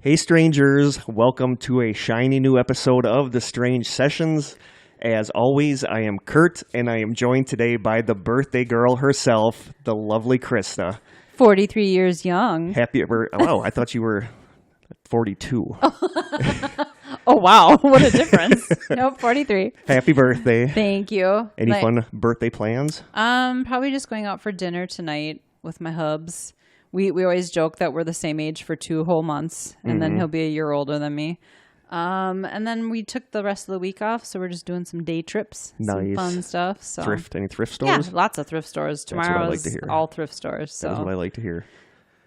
Hey strangers, welcome to a shiny new episode of The Strange Sessions. As always, I am Kurt, and I am joined today by the birthday girl herself, the lovely Krista. 43 years young. Wow, I thought you were 42. Oh, wow. What a difference. Nope, 43. Happy birthday. Thank you. Any fun birthday plans? Probably just going out for dinner tonight with my hubs. We always joke that we're the same age for 2 whole months, and then he'll be a year older than me. And then we took the rest of the week off, so we're just doing some day trips, some fun stuff. So. Any thrift stores? Yeah, lots of thrift stores. Tomorrow's all thrift stores. So. That's what I like to hear.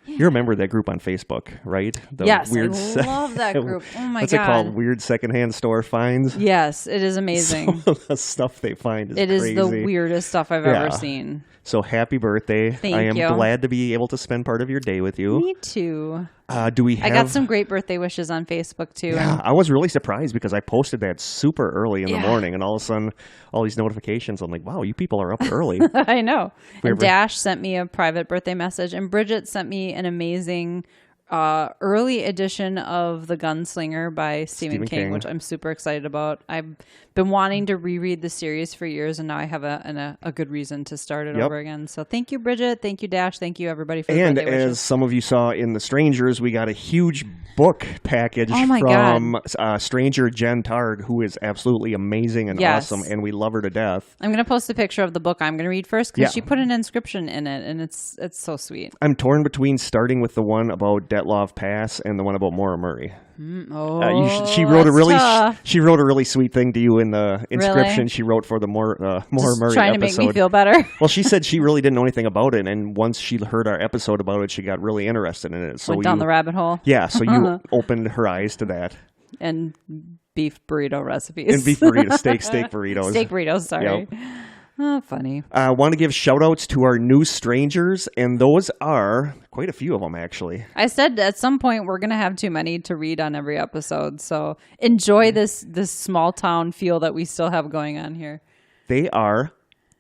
Yeah. You remember that group on Facebook, right? Yes, I love that group. Oh, my God. What's it called? Weird secondhand store finds? Yes, it is amazing. Some of the stuff they find is crazy. It is the weirdest stuff I've ever seen. So happy birthday. Thank you. I am glad to be able to spend part of your day with you. Me too. I got some great birthday wishes on Facebook too. Yeah, I was really surprised because I posted that super early in the morning, and all of a sudden, all these notifications, I'm like, wow, you people are up early. I know. And Dash sent me a private birthday message, and Bridget sent me an amazing early edition of The Gunslinger by Stephen King, which I'm super excited about. I've been wanting to reread the series for years, and now I have a good reason to start it over again. So thank you, Bridget. Thank you, Dash. Thank you, everybody, for the birthday wishes. And as some of you saw in The Strangers, we got a huge book package from stranger Jen Tard, who is absolutely amazing and awesome, and we love her to death. I'm going to post a picture of the book I'm going to read first, because she put an inscription in it, and it's so sweet. I'm torn between starting with the one about Detlov Pass and the one about Maura Murray. She wrote a really sweet thing to you in the inscription she wrote for the Maura Murray trying episode. To make me feel better. Well, she said she really didn't know anything about it, and once she heard our episode about it, she got really interested in it. So went down the rabbit hole. Yeah, so you opened her eyes to that. And beef burrito recipes. And beef burritos, steak burritos. Steak burritos, sorry. Yep. Oh, funny. I want to give shout-outs to our new strangers, and those are quite a few of them, actually. I said at some point we're going to have too many to read on every episode, so enjoy this small-town feel that we still have going on here. They are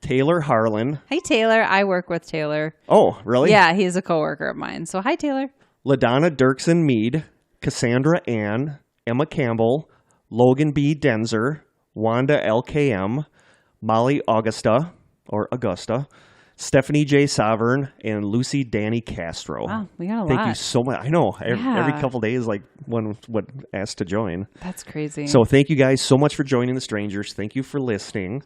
Taylor Harlan. Hi, Taylor. I work with Taylor. Oh, really? Yeah, he's a coworker of mine. So, hi, Taylor. LaDonna Dirksen Mead, Cassandra Ann, Emma Campbell, Logan B. Denzer, Wanda LKM, Molly Augusta, Stephanie J. Savern, and Lucy Danny Castro. Wow, we got a lot. Thank you so much. I know. Every couple days, like, one would ask to join. That's crazy. So thank you guys so much for joining The Strangers. Thank you for listening.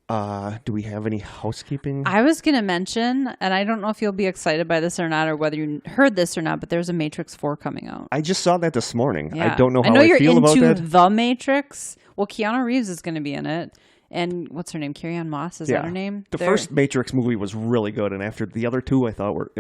Do we have any housekeeping? I was going to mention, and I don't know if you'll be excited by this or not, or whether you heard this or not, but there's a Matrix 4 coming out. I just saw that this morning. Yeah. I don't know how I I feel about that. you're into The Matrix. Well, Keanu Reeves is going to be in it. And what's her name? Carrie-Anne Moss? Is that her name? The first Matrix movie was really good, and after the other two, I thought were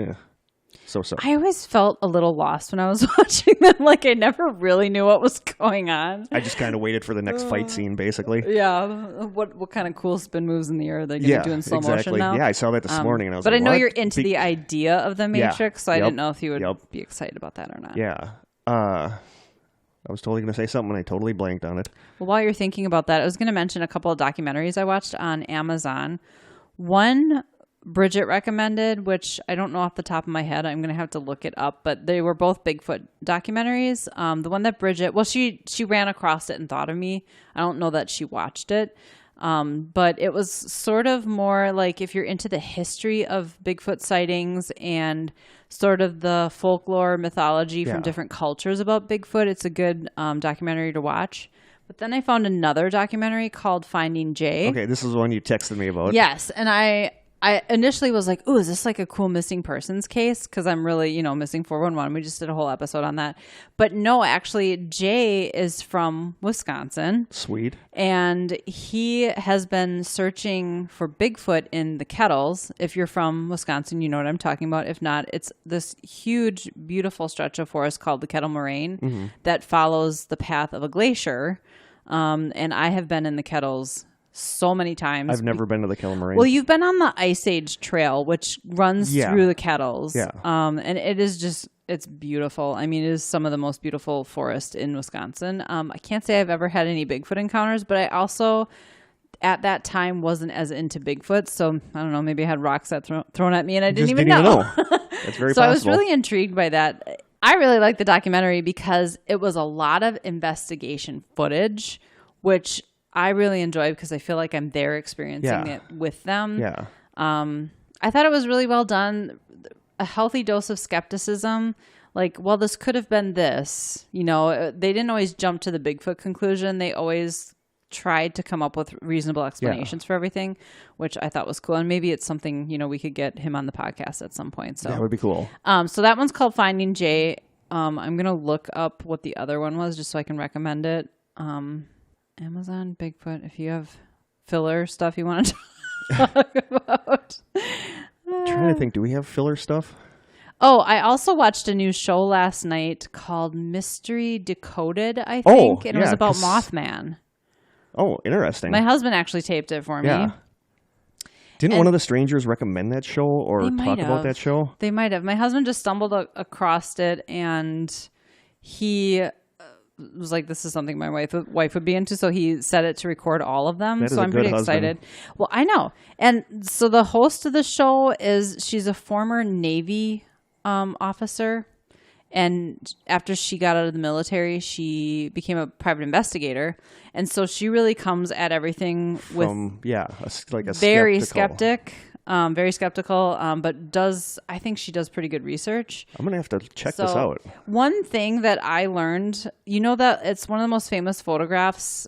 so. I always felt a little lost when I was watching them. Like, I never really knew what was going on. I just kind of waited for the next fight scene, basically. Yeah. What kind of cool spin moves in the air are they going to do in slow motion now? Yeah, I saw that this morning, and I was but like, I know you're into the idea of the Matrix, so I didn't know if you would be excited about that or not. Yeah. I was totally going to say something, and I totally blanked on it. Well, while you're thinking about that, I was going to mention a couple of documentaries I watched on Amazon. One Bridget recommended, which I don't know off the top of my head. I'm going to have to look it up, but they were both Bigfoot documentaries. The one that Bridget, she ran across it and thought of me. I don't know that she watched it. But it was sort of more like if you're into the history of Bigfoot sightings and sort of the folklore mythology from different cultures about Bigfoot, it's a good documentary to watch. But then I found another documentary called Finding Jay. Okay, this is the one you texted me about. Yes, and I initially was like, "Ooh, is this like a cool missing persons case?" Because I'm really, missing 411. We just did a whole episode on that. But no, actually, Jay is from Wisconsin. Sweet. And he has been searching for Bigfoot in the Kettles. If you're from Wisconsin, you know what I'm talking about. If not, it's this huge, beautiful stretch of forest called the Kettle Moraine that follows the path of a glacier. And I have been in the Kettles so many times. I've never been to the Kettle Moraine. Well, you've been on the Ice Age Trail, which runs through the Kettles. Yeah. And it is just, it's beautiful. I mean, it is some of the most beautiful forest in Wisconsin. I can't say I've ever had any Bigfoot encounters, but I also, at that time, wasn't as into Bigfoot. So, I don't know, maybe I had rocks that thrown at me and I didn't even know. That's very So possible. I was really intrigued by that. I really liked the documentary because it was a lot of investigation footage, which I really enjoyed because I feel like I'm there experiencing it with them. Yeah. I thought it was really well done. A healthy dose of skepticism. Like, well, this could have been this. You know, they didn't always jump to the Bigfoot conclusion. They always tried to come up with reasonable explanations for everything, which I thought was cool. And maybe it's something, you know, we could get him on the podcast at some point. So that would be cool. So that one's called Finding Jay. I'm going to look up what the other one was just so I can recommend it. Amazon, Bigfoot, if you have filler stuff you want to talk about. I'm trying to think, do we have filler stuff? Oh, I also watched a new show last night called Mystery Decoded, I think. And it was about Mothman. Oh, interesting. My husband actually taped it for me. Didn't one of the strangers recommend that show or talk about that show? They might have. My husband just stumbled across it, and he was like, this is something my wife would be into, so he set it to record all of them. So I'm pretty excited. Well, I know. And so the host of the show she's a former Navy officer, and after she got out of the military, she became a private investigator, and so she really comes at everything with very skeptical, but I think she does pretty good research. I'm gonna have to check this out. One thing that I learned, you know, that it's one of the most famous photographs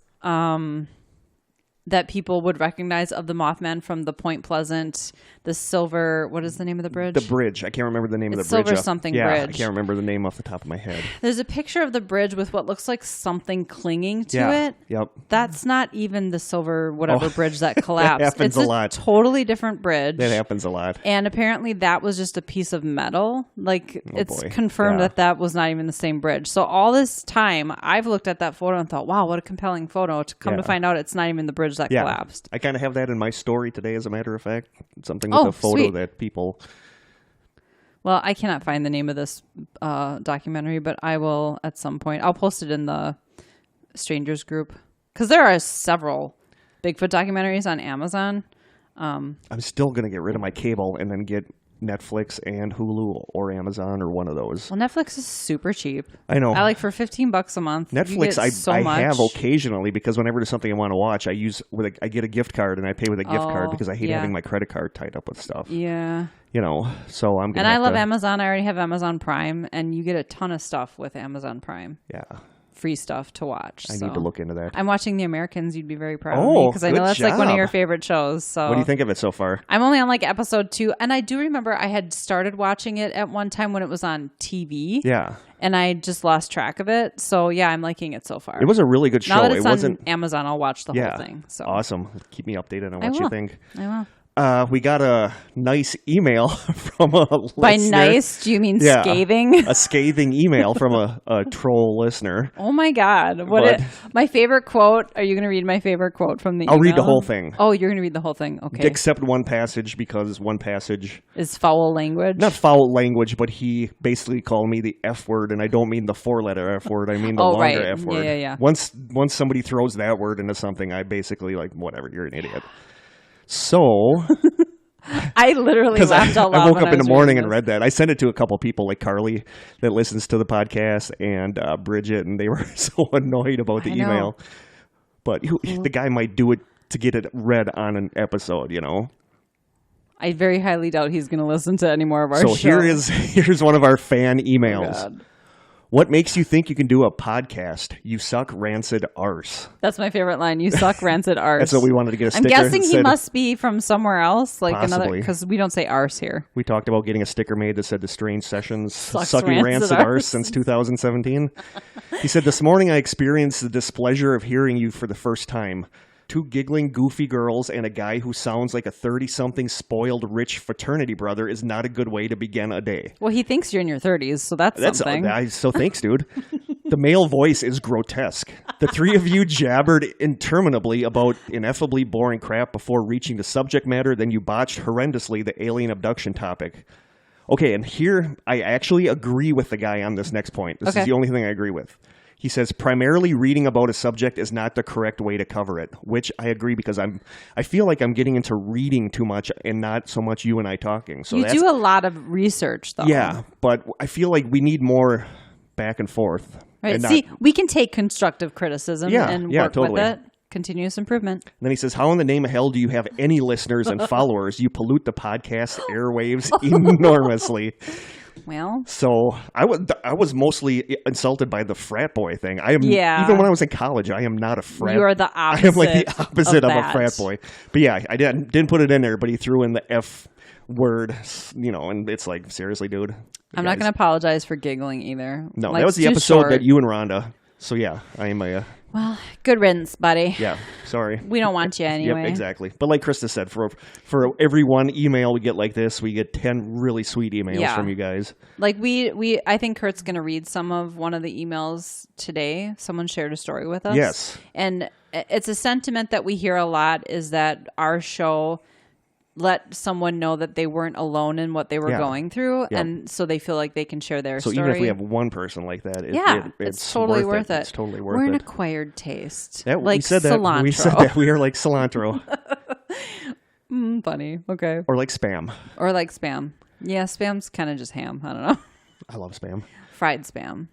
that people would recognize of the Mothman from the Point Pleasant, the silver, what is the name of the bridge? The bridge. I can't remember the name of the bridge. Silver something bridge. I can't remember the name off the top of my head. There's a picture of the bridge with what looks like something clinging to it. Yep. That's not even the silver whatever bridge that collapsed. That happens a lot. Totally different bridge. That happens a lot. And apparently that was just a piece of metal. Like, it's confirmed that was not even the same bridge. So all this time, I've looked at that photo and thought, wow, what a compelling photo. To come to find out it's not even the bridge that collapsed. I kind of have that in my story today, as a matter of fact. Something with a photo that people... Well, I cannot find the name of this documentary, but I will at some point. I'll post it in the strangers group. Because there are several Bigfoot documentaries on Amazon. I'm still going to get rid of my cable and then get Netflix and Hulu or Amazon or one of those. Well, Netflix is super cheap. I know. I like for $15 a month. Netflix, I have occasionally, because whenever there's something I want to watch, I get a gift card and I pay with a gift card because I hate having my credit card tied up with stuff. Yeah. You know, so I'm going to. And I love Amazon. I already have Amazon Prime, and you get a ton of stuff with Amazon Prime. Yeah. Free stuff to watch. I need to look into that. I'm watching The Americans. You'd be very proud of me because I know that's like one of your favorite shows. So what do you think of it so far? I'm only on like episode 2, and I do remember I had started watching it at one time when it was on TV. Yeah. And I just lost track of it. So yeah, I'm liking it so far. It was a really good show. Now that it's on Amazon, I'll watch the whole thing. So awesome. Keep me updated on what you think. I will. We got a nice email from a listener. By nice, do you mean scathing? A scathing email from a troll listener. Oh my God. My favorite quote. Are you going to read my favorite quote from the email? I'll read the whole thing. Oh, you're going to read the whole thing. Okay. Except one passage, because one passage is foul language. Not foul language, but he basically called me the F word, and I don't mean the 4-letter F word. I mean the longer F word. Yeah. Once somebody throws that word into something, I basically like, whatever, you're an idiot. So, I literally laughed out loud. I woke up in the morning and read that. I sent it to a couple people, like Carly, that listens to the podcast, and Bridget, and they were so annoyed about the email. But the guy might do it to get it read on an episode, you know? I very highly doubt he's going to listen to any more of our show. So here's one of our fan emails. Oh, what makes you think you can do a podcast? You suck, rancid arse. That's my favorite line. You suck, rancid arse. That's what we wanted to get a sticker. I'm guessing he must be from somewhere else, like possibly. Another, because we don't say arse here. We talked about getting a sticker made that said the Strange Sessions sucking rancid arse since 2017. He said, this morning I experienced the displeasure of hearing you for the first time. 2 giggling, goofy girls and a guy who sounds like a 30-something spoiled rich fraternity brother is not a good way to begin a day. Well, he thinks you're in your 30s, so that's something. So thanks, dude. The male voice is grotesque. The 3 of you jabbered interminably about ineffably boring crap before reaching the subject matter, then you botched horrendously the alien abduction topic. Okay, and here I actually agree with the guy on this next point. This is the only thing I agree with. He says, primarily reading about a subject is not the correct way to cover it, which I agree because I feel like I'm getting into reading too much and not so much you and I talking. So you do a lot of research, though. Yeah, but I feel like we need more back and forth. Right. And See, we can take constructive criticism and work totally. with it. Continuous improvement. And then he says, how in the name of hell do you have any listeners and followers? You pollute the podcast airwaves enormously. Well, so I was mostly insulted by the frat boy thing. Even when I was in college, I am not a frat. You are the opposite. I am like the opposite of a that. frat boy. But yeah, I didn't put it in there, but he threw in the F word, and it's like, seriously, dude. I'm not going to apologize for giggling either. No, Life's that was the too episode short. that you and Rhonda. So yeah, I am a. Well, good riddance, buddy. Yeah, sorry. We don't want you anyway. Yep, exactly. But like Krista said, for every one email we get like this, we get 10 really sweet emails from you guys. Like I think Kurt's going to read some of one of the emails today. Someone shared a story with us. Yes. And it's a sentiment that we hear a lot is that our show let someone know that they weren't alone in what they were going through, and so they feel like they can share their story. So even if we have one person like that, it's totally worth it. It's totally worth it. We're an acquired taste. Yeah, like we said cilantro. that. We said that. We are like cilantro. Funny. Okay. Or like spam. Yeah, spam's kind of just ham. I don't know. I love spam. Fried spam.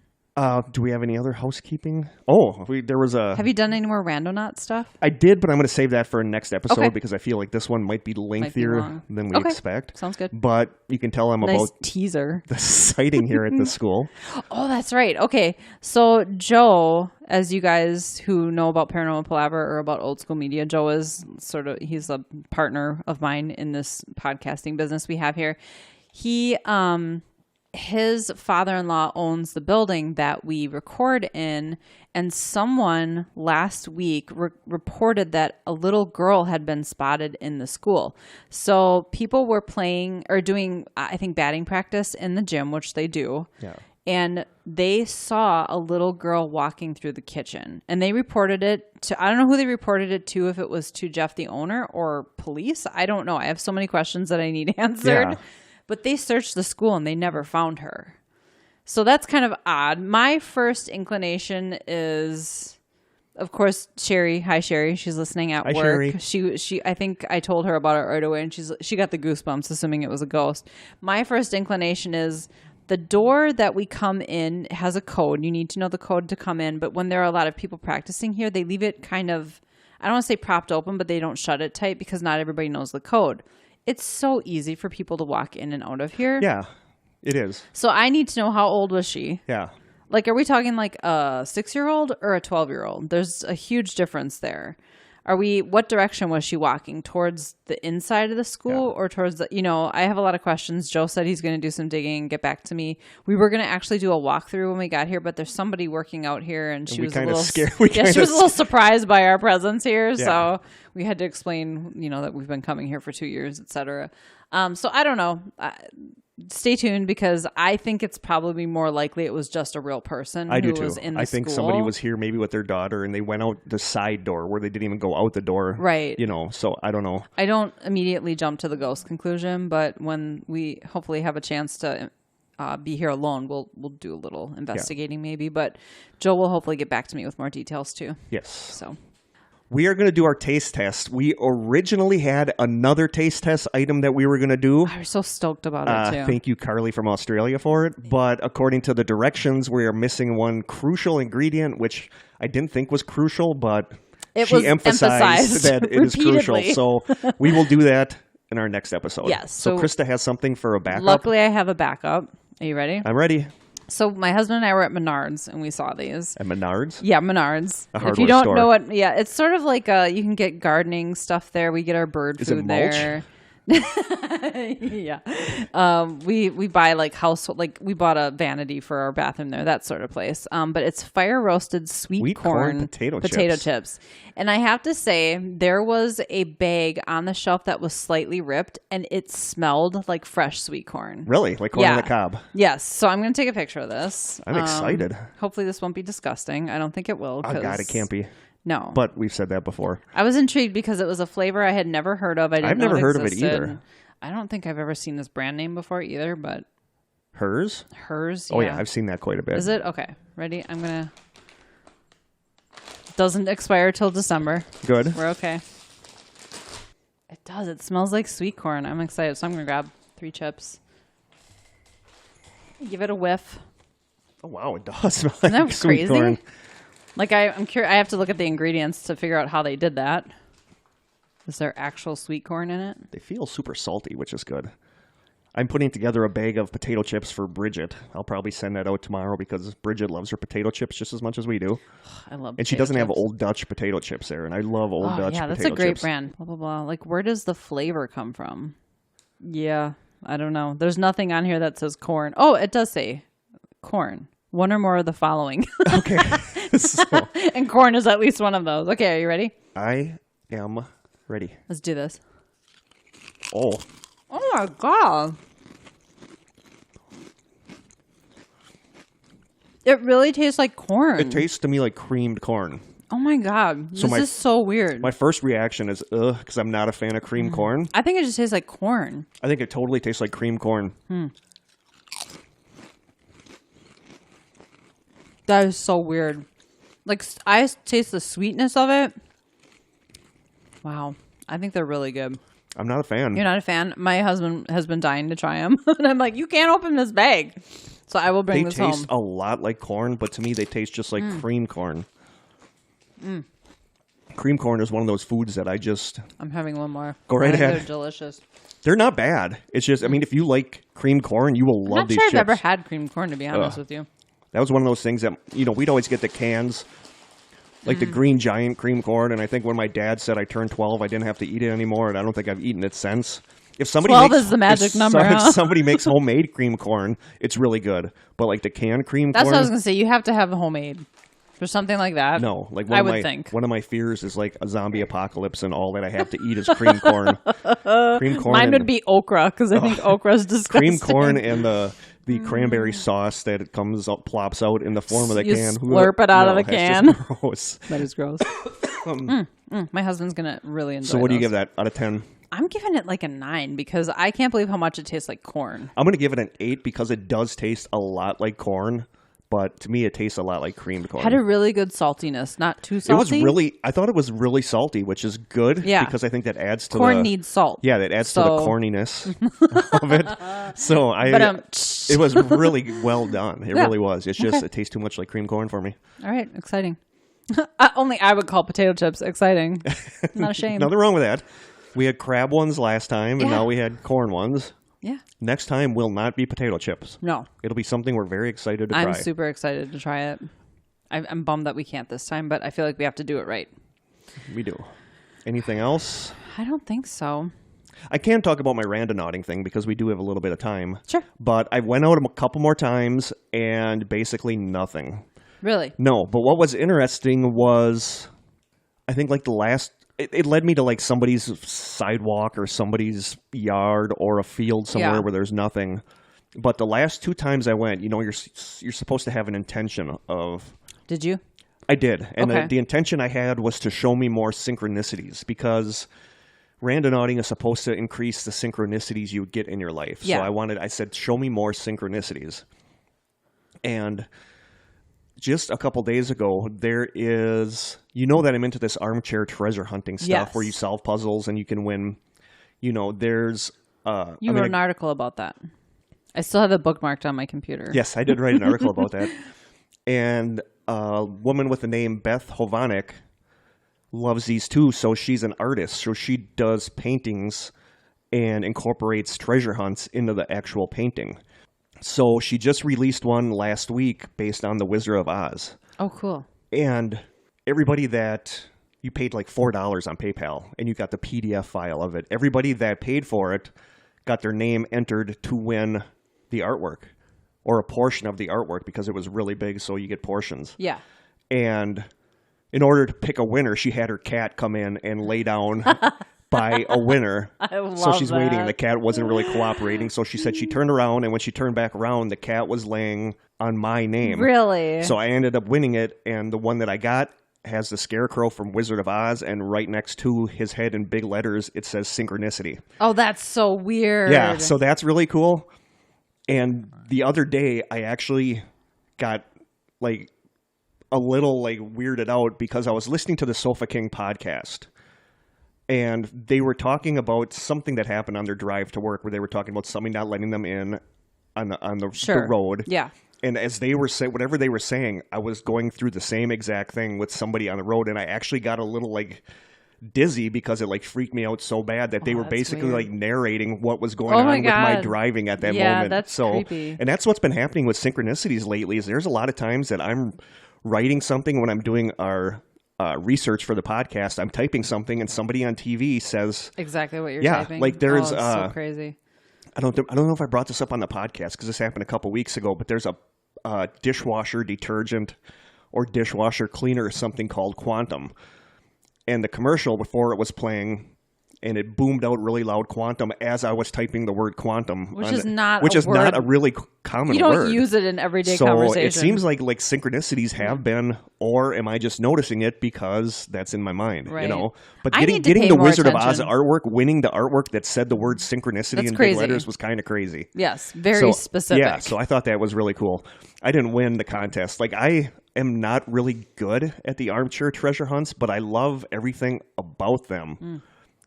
Do we have any other housekeeping? Oh, there was a... Have you done any more Randonaut stuff? I did, but I'm going to save that for next episode because I feel like this one might be lengthier than we expect. Sounds good. But you can tell I'm about teaser. The sighting here at the school. Oh, that's right. Okay. So Joe, as you guys who know about Paranormal Palaver or about old school media, Joe is he's a partner of mine in this podcasting business we have here. His father-in-law owns the building that we record in, and someone last week reported that a little girl had been spotted in the school. So people were playing or doing, I think, batting practice in the gym, which they do. Yeah. And they saw a little girl walking through the kitchen, and they reported it to, I don't know who they reported it to, if it was to Jeff, the owner, or police. I don't know. I have so many questions that I need answered. Yeah. But they searched the school and they never found her. So that's kind of odd. My first inclination is, of course, Sherry. Hi, Sherry. She's listening at work. Sherry. She. I think I told her about it right away, and she got the goosebumps, assuming it was a ghost. My first inclination is the door that we come in has a code. You need to know the code to come in. But when there are a lot of people practicing here, they leave it kind of, I don't want to say propped open, but they don't shut it tight because not everybody knows the code. It's so easy for people to walk in and out of here. Yeah, it is. So I need to know, how old was she? Yeah. Like, are we talking like a 6-year-old or a 12-year-old? There's a huge difference there. What direction was she walking? Towards the inside of the school or towards the, I have a lot of questions. Joe said he's going to do some digging and get back to me. We were going to actually do a walkthrough when we got here, but there's somebody working out here and she was a little scared. She was a little surprised by our presence here. Yeah. So we had to explain, that we've been coming here for 2 years, etc. So I don't know. Stay tuned because I think it's probably more likely it was just a real person who was in the school. I think somebody was here maybe with their daughter and they went out the side door where they didn't even go out the door. Right. So I don't know. I don't immediately jump to the ghost conclusion, but when we hopefully have a chance to be here alone, we'll do a little investigating maybe. But Joe will hopefully get back to me with more details too. Yes. So. We are going to do our taste test. We originally had another taste test item that we were going to do. I was so stoked about it, too. Thank you, Carly from Australia, for it. But according to the directions, we are missing one crucial ingredient, which I didn't think was crucial, but she emphasized that it is crucial. So we will do that in our next episode. Yes. So Krista has something for a backup. Luckily, I have a backup. Are you ready? I'm ready. So my husband and I were at Menards and we saw these. At Menards? Yeah, Menards. A hardware if you don't store. know what, it's sort of like you can get gardening stuff there. We get our bird Is food it mulch? there. Yeah. We buy we bought a vanity for our bathroom there, that sort of place. But it's fire roasted sweet corn potato chips. And I have to say, there was a bag on the shelf that was slightly ripped and it smelled like fresh sweet corn. Really? Like corn on the cob? Yes. So I'm going to take a picture of this. I'm excited. Hopefully this won't be disgusting. I don't think it will. Oh God, it can't be. No. But we've said that before. I was intrigued because it was a flavor I had never heard of. I've never heard of it either. I don't think I've ever seen this brand name before either, but... Hers? Hers, Oh, yeah. I've seen that quite a bit. Is it? Okay. Ready? I'm going to... Doesn't expire till December. Good. We're okay. It does. It smells like sweet corn. I'm excited. So I'm going to grab 3 chips. Give it a whiff. Oh, wow. It does smell Isn't like that sweet crazy? corn. Like, I'm curious. I have to look at the ingredients to figure out how they did that. Is there actual sweet corn in it? They feel super salty, which is good. I'm putting together a bag of potato chips for Bridget. I'll probably send that out tomorrow because Bridget loves her potato chips just as much as we do. I love And she potato doesn't have chips. Old Dutch potato chips there, and I love Old Dutch yeah, potato chips. that's a great brand. Blah, blah, blah. Like, where does the flavor come from? Yeah, I don't know. There's nothing on here that says corn. Oh, it does say corn. One or more of the following. Okay. So, And corn is at least one of those. Okay, are you ready? I am ready. Let's do this. Oh, Oh, my God. It really tastes like corn. it tastes to me like creamed corn. Oh, my God. This is so weird. My first reaction is, ugh, because I'm not a fan of creamed corn. I think it just tastes like corn. I think it totally tastes like creamed corn. That is so weird. Like, I taste the sweetness of it. Wow. I think they're really good. I'm not a fan. You're not a fan? My husband has been dying to try them. And I'm like, you can't open this bag. So I will bring They this home. taste a lot like corn, but to me they taste just like cream corn. Cream corn is one of those foods that I'm having one more. Go right I think ahead. They're delicious. They're not bad. It's just, I mean, if you like cream corn, you will I'm love not these sure chips. I've ever had cream corn, to be honest with you. That was one of those things that, we'd always get the cans, like the green giant cream corn, and I think when my dad said I turned 12, I didn't have to eat it anymore, and I don't think I've eaten it since. If somebody 12 makes, is the magic number, If huh? somebody makes homemade cream corn, it's really good. But like the canned cream That's corn, what I was going to say. You have to have a homemade. For something like that. no, like I would think. one of my fears is like a zombie apocalypse, and all that I have to eat is cream corn. Cream corn. Mine and would be okra, because I think okra is disgusting. cream corn and the cranberry sauce that it comes up, plops out in the form of the You can. slurp it out of the that's can. just gross. That is gross. My husband's going to really enjoy So what do you those. give that out of 10? I'm giving it like a 9 because I can't believe how much it tastes like corn. I'm going to give it an 8 because it does taste a lot like corn, but to me it tastes a lot like creamed corn. Had a really good saltiness, not too salty. I thought it was really salty, which is good. Yeah. Because I think that adds to corn needs salt. Yeah, that adds to the corniness of it. So it was really well done. It really was. It's just, it tastes too much like cream corn for me. All right, exciting. Only I would call potato chips exciting. Not ashamed. Nothing wrong with that. We had crab ones last time, and Yeah. now we had corn ones. Yeah. Next time will not be potato chips. No. It'll be something we're very excited to try. I'm super excited to try it. I'm bummed that we can't this time, but I feel like we have to do it right. We do. Anything else? I don't think so. I can talk about my randonauting thing because we do have a little bit of time. Sure. But I went out a couple more times and basically nothing. Really? No, but what was interesting was, I think like it led me to like somebody's sidewalk or somebody's yard or a field somewhere Yeah. where there's nothing. But the last 2 times I went, you're supposed to have an intention of. Did you? I did. And Okay. the intention I had was to show me more synchronicities because randonauting is supposed to increase the synchronicities you get in your life. Yeah. So I said, show me more synchronicities. And just a couple days ago, there is, that I'm into this armchair treasure hunting stuff Yes. where you solve puzzles and you can win. There's. You wrote an article about that. I still have it bookmarked on my computer. Yes, I did write an article about that. And a woman with the name Beth Hovanek loves these too. So she's an artist. So she does paintings and incorporates treasure hunts into the actual painting. So she just released one last week based on The Wizard of Oz. Oh, cool. And everybody that you paid like $4 on PayPal and you got the PDF file of it, everybody that paid for it got their name entered to win the artwork or a portion of the artwork because it was really big, so you get portions. Yeah. And in order to pick a winner, she had her cat come in and lay down by a winner. I love so she's waiting, that. and the cat wasn't really cooperating. So she said she turned around, and when she turned back around, the cat was laying on my name. Really? So I ended up winning it, and the one that I got has the scarecrow from Wizard of Oz, and right next to his head in big letters, it says synchronicity. Oh, that's so weird. Yeah, so that's really cool. And the other day, I actually got, like, a little like weirded out because I was listening to the Sofa King podcast. And they were talking about something that happened on their drive to work, where they were talking about somebody not letting them in on the road. Yeah. And as they were saying, whatever they were saying, I was going through the same exact thing with somebody on the road, and I actually got a little like dizzy because it like freaked me out so bad that they were basically like narrating what was going on with my driving at that moment. Yeah, that's creepy. And that's what's been happening with synchronicities lately. Is there's a lot of times that I'm writing something when I'm doing our research for the podcast. I'm typing something, and somebody on TV says exactly what you're typing. Yeah, like there's so crazy. I don't know if I brought this up on the podcast because this happened a couple weeks ago, but there's a dishwasher detergent or dishwasher cleaner or something called Quantum. And the commercial before it was playing, and it boomed out really loud, Quantum, as I was typing the word quantum. Which is not a really common word. You don't use it in everyday conversation. So it seems like synchronicities have been, or am I just noticing it because that's in my mind, right. But getting the Wizard of Oz artwork, winning the artwork that said the word synchronicity in big letters was kind of crazy. Yes, very specific. Yeah, so I thought that was really cool. I didn't win the contest. Like, I am not really good at the armchair treasure hunts, but I love everything about them.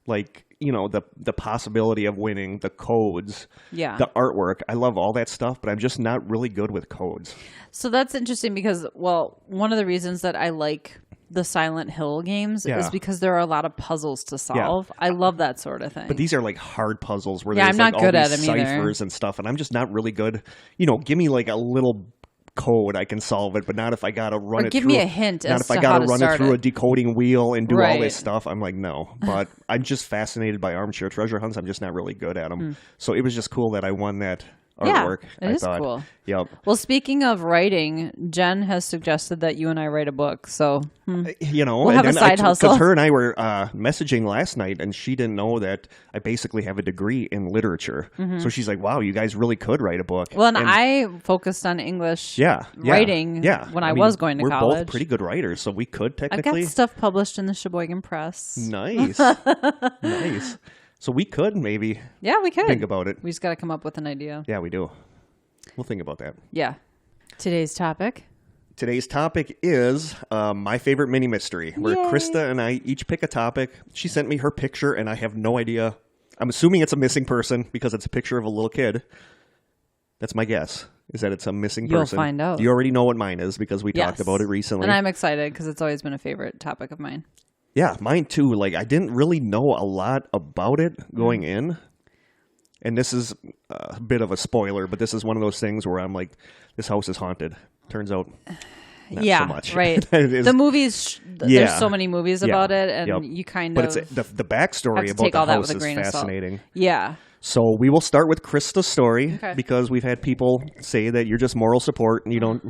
Like, the possibility of winning, the codes, the artwork. I love all that stuff, but I'm just not really good with codes. So that's interesting because, one of the reasons that I like the Silent Hill games is because there are a lot of puzzles to solve. Yeah. I love that sort of thing. But these are like hard puzzles where there's I'm not like good all at these them ciphers and stuff, and I'm just not really good. Give me like a little code, I can solve it, but not if I gotta run it through. Give me a hint. Not if I gotta run it through a decoding wheel and do all this stuff. I'm like, no. But I'm just fascinated by armchair treasure hunts. I'm just not really good at them. So it was just cool that I won that artwork. It is cool. Yep. Well, speaking of writing, Jen has suggested that you and I write a book. So we'll have a side hustle. Because her and I were messaging last night, and she didn't know that I basically have a degree in literature. So she's like, "Wow, you guys really could write a book." Well, and I focused on English writing when I was going to college. We're both pretty good writers, so we could technically. I've got stuff published in the Sheboygan Press. Nice, nice. So we could maybe we could think about it. We just got to come up with an idea. Yeah, we do. We'll think about that. Yeah. Today's topic is my favorite mini mystery, where Krista and I each pick a topic. She sent me her picture, and I have no idea. I'm assuming it's a missing person because it's a picture of a little kid. That's my guess, is that it's a missing person. You'll find out. You already know what mine is because we talked about it recently. And I'm excited because it's always been a favorite topic of mine. Yeah, mine too. Like, I didn't really know a lot about it going in. And this is a bit of a spoiler, but this is one of those things where I'm like, this house is haunted. Turns out, not so much. Right. The movies, there's so many movies about it, and you kind of... But the backstory about the house is fascinating. Yeah. So we will start with Krista's story, because we've had people say that you're just moral support and you don't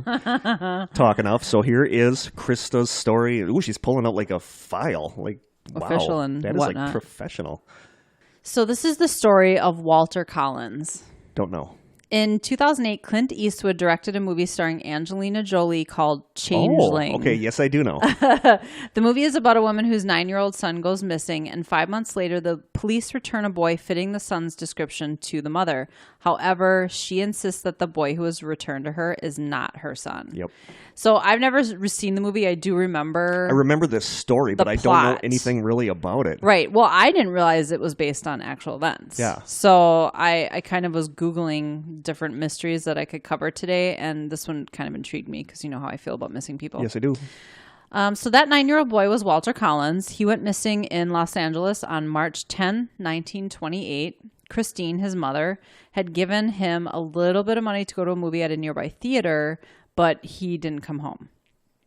talk enough. So here is Krista's story. Ooh, she's pulling out like a file. Like, official wow, and that whatnot. is like professional. So this is the story of Walter Collins. Don't know. In 2008, Clint Eastwood directed a movie starring Angelina Jolie called Changeling. Oh, okay. Yes, I do know. The movie is about a woman whose 9-year-old son goes missing, and 5 months later, the police return a boy fitting the son's description to the mother. However, she insists that the boy who was returned to her is not her son. Yep. So I've never seen the movie. I do remember. I remember this story, but I don't know anything really about it. Right. Well, I didn't realize it was based on actual events. Yeah. So I kind of was Googling different mysteries that I could cover today, and this one kind of intrigued me because you know how I feel about missing people. Yes, I do. So that 9-year-old boy was Walter Collins. He went missing in Los Angeles on March 10, 1928. Christine, his mother, had given him a little bit of money to go to a movie at a nearby theater, but he didn't come home.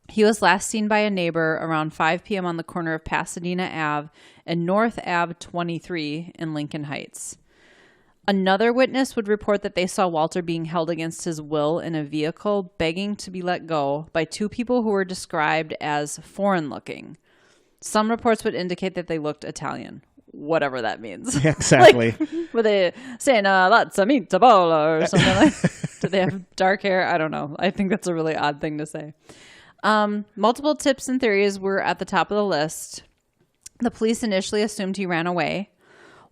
He was last seen by a neighbor around 5 p.m. on the corner of Pasadena Ave and North Ave 23 in Lincoln Heights. Another witness would report that they saw Walter being held against his will in a vehicle, begging to be let go by two people who were described as foreign-looking. Some reports would indicate that they looked Italian, whatever that means. Yeah, exactly. Were they saying, that's a meatball or something like that? Do they have dark hair? I don't know. I think that's a really odd thing to say. Multiple tips and theories were at the top of the list. The police initially assumed he ran away.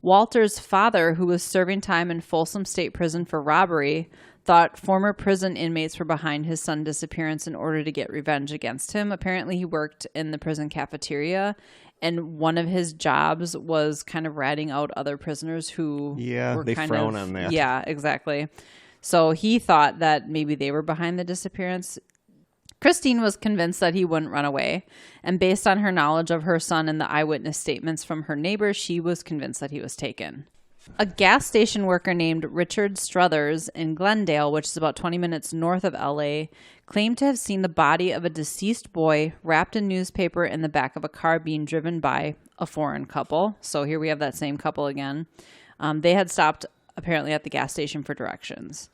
Walter's father, who was serving time in Folsom State Prison for robbery, thought former prison inmates were behind his son's disappearance in order to get revenge against him. Apparently, he worked in the prison cafeteria, and one of his jobs was kind of ratting out other prisoners who were they frown on that. Yeah, exactly. So he thought that maybe they were behind the disappearance. Christine was convinced that he wouldn't run away, and based on her knowledge of her son and the eyewitness statements from her neighbors, she was convinced that he was taken. A gas station worker named Richard Struthers in Glendale, which is about 20 minutes north of LA, claimed to have seen the body of a deceased boy wrapped in newspaper in the back of a car being driven by a foreign couple. So here we have that same couple again. They had stopped apparently at the gas station for directions.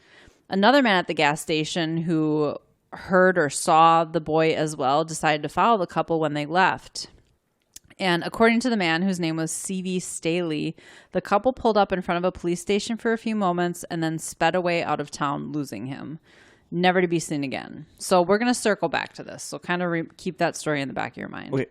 Another man at the gas station who heard or saw the boy as well decided to follow the couple when they left. And according to the man, whose name was C.V. Staley, the couple pulled up in front of a police station for a few moments and then sped away out of town, losing him, never to be seen again. So we're going to circle back to this. So kind of keep that story in the back of your mind. Okay.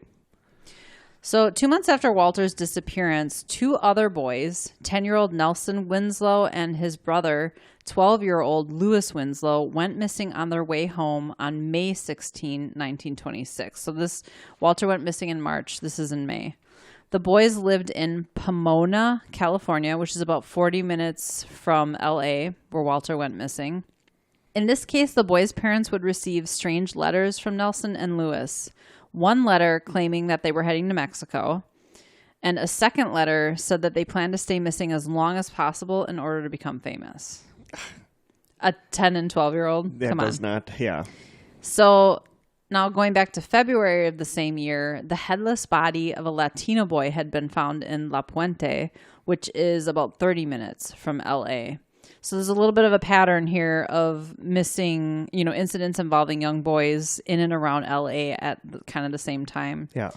So 2 months after Walter's disappearance, two other boys, 10-year-old Nelson Winslow and his brother, 12-year-old Lewis Winslow, went missing on their way home on May 16, 1926. So Walter went missing in March. This is in May. The boys lived in Pomona, California, which is about 40 minutes from LA, where Walter went missing. In this case, the boys' parents would receive strange letters from Nelson and Lewis. One letter claiming that they were heading to Mexico, and a second letter said that they planned to stay missing as long as possible in order to become famous. A 10 and 12-year-old? That does not, yeah. So now going back to February of the same year, the headless body of a Latino boy had been found in La Puente, which is about 30 minutes from L.A. So there's a little bit of a pattern here of missing, incidents involving young boys in and around LA at kind of the same time. Yeah.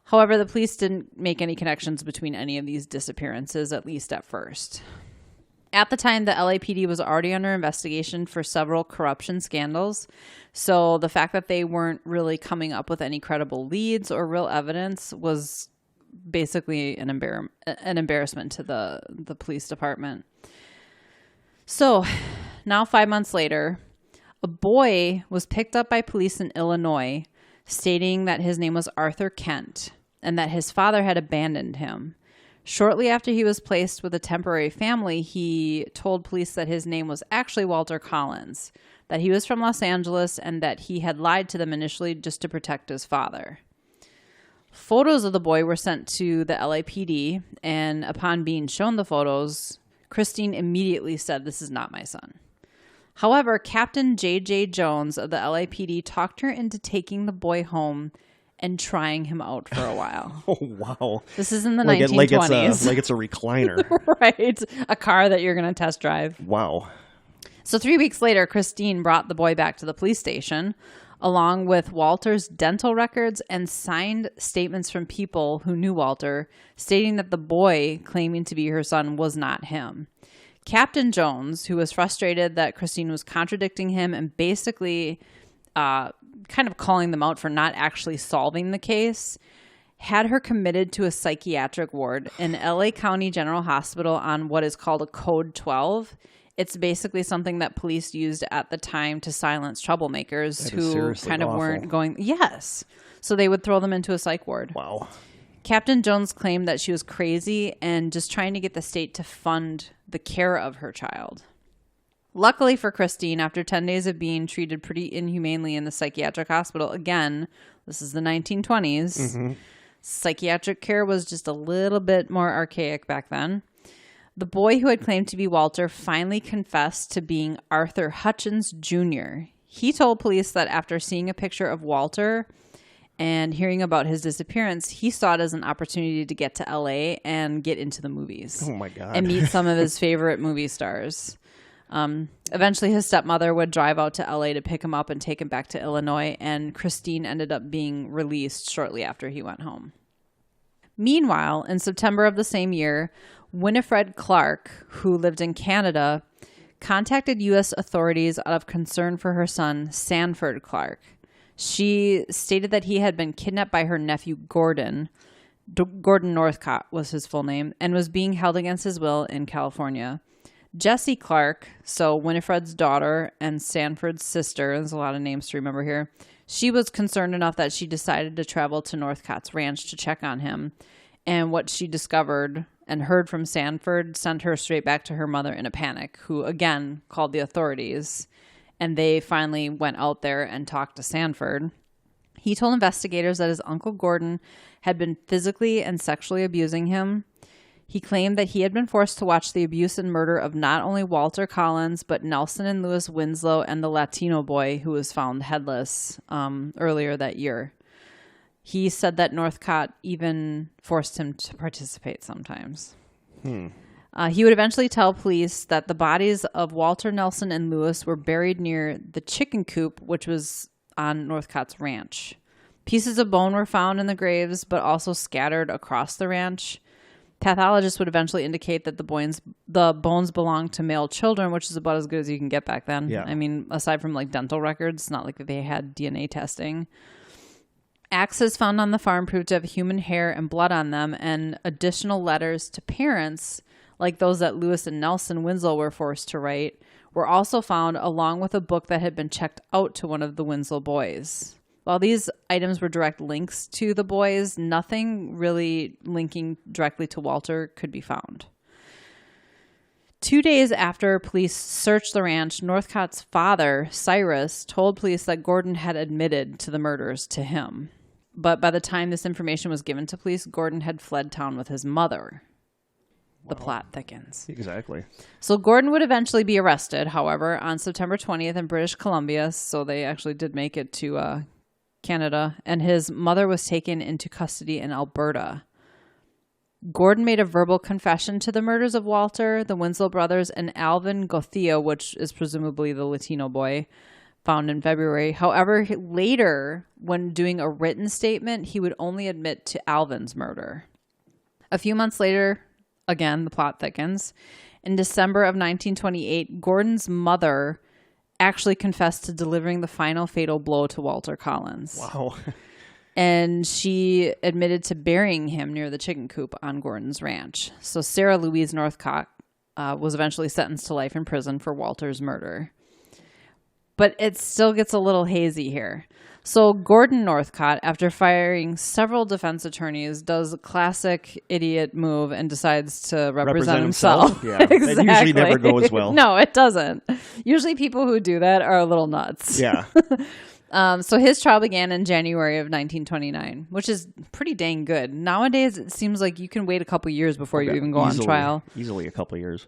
However, the police didn't make any connections between any of these disappearances, at least at first. At the time, the LAPD was already under investigation for several corruption scandals. So the fact that they weren't really coming up with any credible leads or real evidence was basically an embarrassment to the police department. So now 5 months later, a boy was picked up by police in Illinois stating that his name was Arthur Kent and that his father had abandoned him. Shortly after he was placed with a temporary family, he told police that his name was actually Walter Collins, that he was from Los Angeles, and that he had lied to them initially just to protect his father. Photos of the boy were sent to the LAPD, and upon being shown the photos, Christine immediately said, "This is not my son." However, Captain J.J. Jones of the LAPD talked her into taking the boy home and trying him out for a while. Oh, wow. This is in the 1920s. Like it's a recliner. Right. A car that you're going to test drive. Wow. So 3 weeks later, Christine brought the boy back to the police station, along with Walter's dental records and signed statements from people who knew Walter, stating that the boy claiming to be her son was not him. Captain Jones, who was frustrated that Christine was contradicting him and basically kind of calling them out for not actually solving the case, had her committed to a psychiatric ward in LA County General Hospital on what is called a Code 12. It's basically something that police used at the time to silence troublemakers who kind of weren't going. Yes. So they would throw them into a psych ward. Wow. Captain Jones claimed that she was crazy and just trying to get the state to fund the care of her child. Luckily for Christine, after 10 days of being treated pretty inhumanely in the psychiatric hospital, again, this is the 1920s, psychiatric care was just a little bit more archaic back then. The boy who had claimed to be Walter finally confessed to being Arthur Hutchins Jr. He told police that after seeing a picture of Walter and hearing about his disappearance, he saw it as an opportunity to get to LA and get into the movies. Oh, my God. And meet some of his favorite movie stars. Eventually, his stepmother would drive out to LA to pick him up and take him back to Illinois, and Christine ended up being released shortly after he went home. Meanwhile, in September of the same year, Winifred Clark, who lived in Canada, contacted U.S. authorities out of concern for her son, Sanford Clark. She stated that he had been kidnapped by her nephew, Gordon Northcott was his full name, and was being held against his will in California. Jessie Clark, so Winifred's daughter and Sanford's sister, there's a lot of names to remember here, she was concerned enough that she decided to travel to Northcott's ranch to check on him. And what she discovered and heard from Sanford sent her straight back to her mother in a panic, who again called the authorities. And they finally went out there and talked to Sanford. He told investigators that his Uncle Gordon had been physically and sexually abusing him. He claimed that he had been forced to watch the abuse and murder of not only Walter Collins, but Nelson and Lewis Winslow and the Latino boy who was found headless earlier that year. He said that Northcott even forced him to participate sometimes. He would eventually tell police that the bodies of Walter, Nelson, and Lewis were buried near the chicken coop, which was on Northcott's ranch. Pieces of bone were found in the graves, but also scattered across the ranch. Pathologists would eventually indicate that the bones belonged to male children, which is about as good as you can get back then. Yeah. I mean, aside from like dental records, it's not like they had DNA testing. Axes found on the farm proved to have human hair and blood on them, and additional letters to parents, like those that Lewis and Nelson Winslow were forced to write, were also found, along with a book that had been checked out to one of the Winslow boys. While these items were direct links to the boys, nothing really linking directly to Walter could be found. 2 days after police searched the ranch, Northcott's father, Cyrus, told police that Gordon had admitted to the murders to him. But by the time this information was given to police, Gordon had fled town with his mother. The plot thickens. Exactly. So Gordon would eventually be arrested, however, on September 20th in British Columbia. So they actually did make it to Canada. And his mother was taken into custody in Alberta. Gordon made a verbal confession to the murders of Walter, the Winslow brothers, and Alvin Gothea, which is presumably the Latino boy, found in February. However, later, when doing a written statement, he would only admit to Alvin's murder. A few months later, again, the plot thickens. In December of 1928, Gordon's mother actually confessed to delivering the final fatal blow to Walter Collins. Wow. And she admitted to burying him near the chicken coop on Gordon's ranch. So Sarah Louise Northcott was eventually sentenced to life in prison for Walter's murder. But it still gets a little hazy here. So Gordon Northcott, after firing several defense attorneys, does a classic idiot move and decides to represent himself. Yeah, exactly. That usually never goes well. No, it doesn't. Usually people who do that are a little nuts. Yeah. So his trial began in January of 1929, which is pretty dang good. Nowadays, it seems like you can wait a couple years before you even go on trial. Easily a couple years.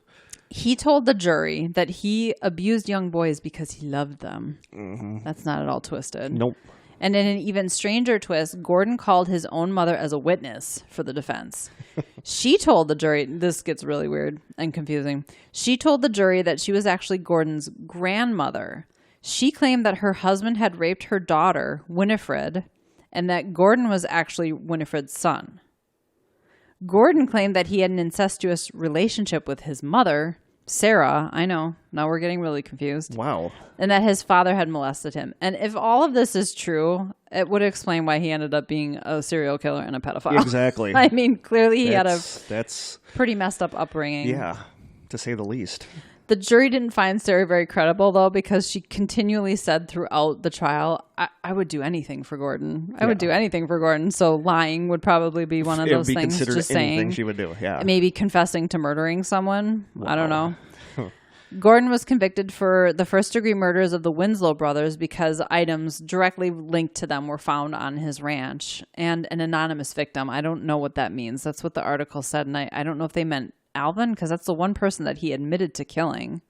He told the jury that he abused young boys because he loved them. Mm-hmm. That's not at all twisted. Nope. And in an even stranger twist, Gordon called his own mother as a witness for the defense. She told the jury, this gets really weird and confusing. She told the jury that she was actually Gordon's grandmother. She claimed that her husband had raped her daughter, Winifred, and that Gordon was actually Winifred's son. Gordon claimed that he had an incestuous relationship with his mother, Sarah. I know, now we're getting really confused. Wow. And that his father had molested him. And if all of this is true, it would explain why he ended up being a serial killer and a pedophile. Exactly. I mean, clearly he had a that's pretty messed up upbringing. Yeah, to say the least. The jury didn't find Sarah very credible, though, because she continually said throughout the trial, I would do anything for Gordon. I would do anything for Gordon. So lying would probably be one of those things. Considered just anything saying. She would do, yeah. Maybe confessing to murdering someone. Wow. I don't know. Gordon was convicted for the first-degree murders of the Winslow brothers because items directly linked to them were found on his ranch. And an anonymous victim. I don't know what that means. That's what the article said, and I don't know if they meant Alvin, because that's the one person that he admitted to killing.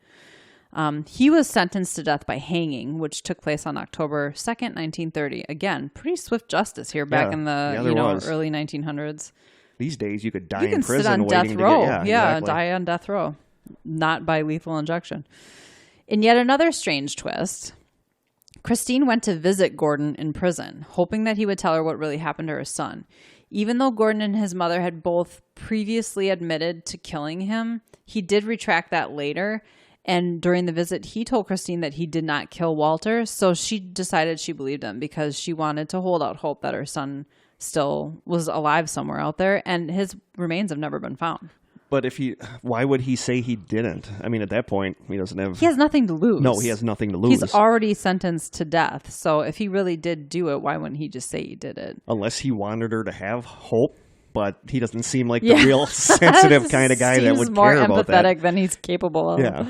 He was sentenced to death by hanging, which took place on October 2nd, 1930. Again, pretty swift justice here back in the early 1900s. These days, you could die you in can prison sit on waiting death row. to get... exactly. Die on death row. Not by lethal injection. In yet another strange twist, Christine went to visit Gordon in prison, hoping that he would tell her what really happened to her son. Even though Gordon and his mother had both previously admitted to killing him, he did retract that later. And during the visit, he told Christine that he did not kill Walter. So she decided she believed him because she wanted to hold out hope that her son still was alive somewhere out there. And his remains have never been found. But why would he say he didn't? I mean, at that point, he doesn't have... He has nothing to lose. No, he has nothing to lose. He's already sentenced to death. So if he really did do it, why wouldn't he just say he did it? Unless he wanted her to have hope, but he doesn't seem like the real sensitive kind of guy that would care about that. Seems more empathetic than he's capable of. Yeah.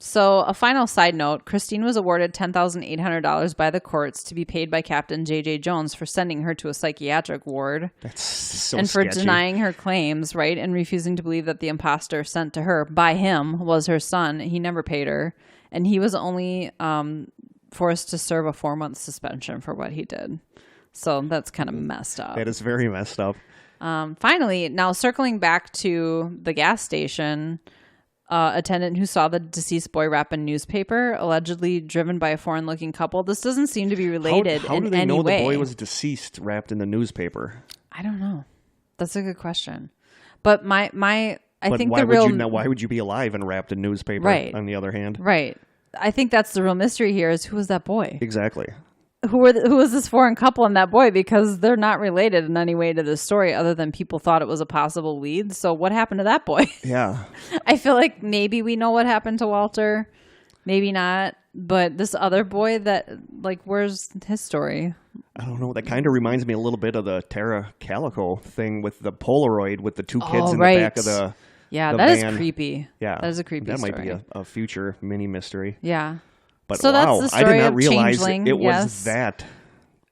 So a final side note, Christine was awarded $10,800 by the courts to be paid by Captain J.J. Jones for sending her to a psychiatric ward. That's so and for sketchy. denying her claims, right? And refusing to believe that the imposter sent to her by him was her son. He never paid her. And he was only forced to serve a 4-month suspension for what he did. So that's kind of messed up. That is very messed up. Finally, now circling back to the gas station... attendant who saw the deceased boy wrap a newspaper, allegedly driven by a foreign-looking couple. This doesn't seem to be related How in do they any know way. the boy was deceased wrapped in the newspaper? I don't know. That's a good question. But I think why the real... why would you be alive and wrapped in newspaper, right. on the other hand? Right. I think that's the real mystery here is who was that boy? Exactly. Who was this foreign couple and that boy? Because they're not related in any way to this story other than people thought it was a possible lead. So what happened to that boy? Yeah. I feel like maybe we know what happened to Walter. Maybe not. But this other boy where's his story? I don't know. That kind of reminds me a little bit of the Tara Calico thing with the Polaroid with the two kids in the back of the Yeah, the that van. is creepy. Yeah. That is a creepy story. That might be a future mini mystery. Yeah. But so wow, that's the I story did not of realize Changeling. it was Yes. that.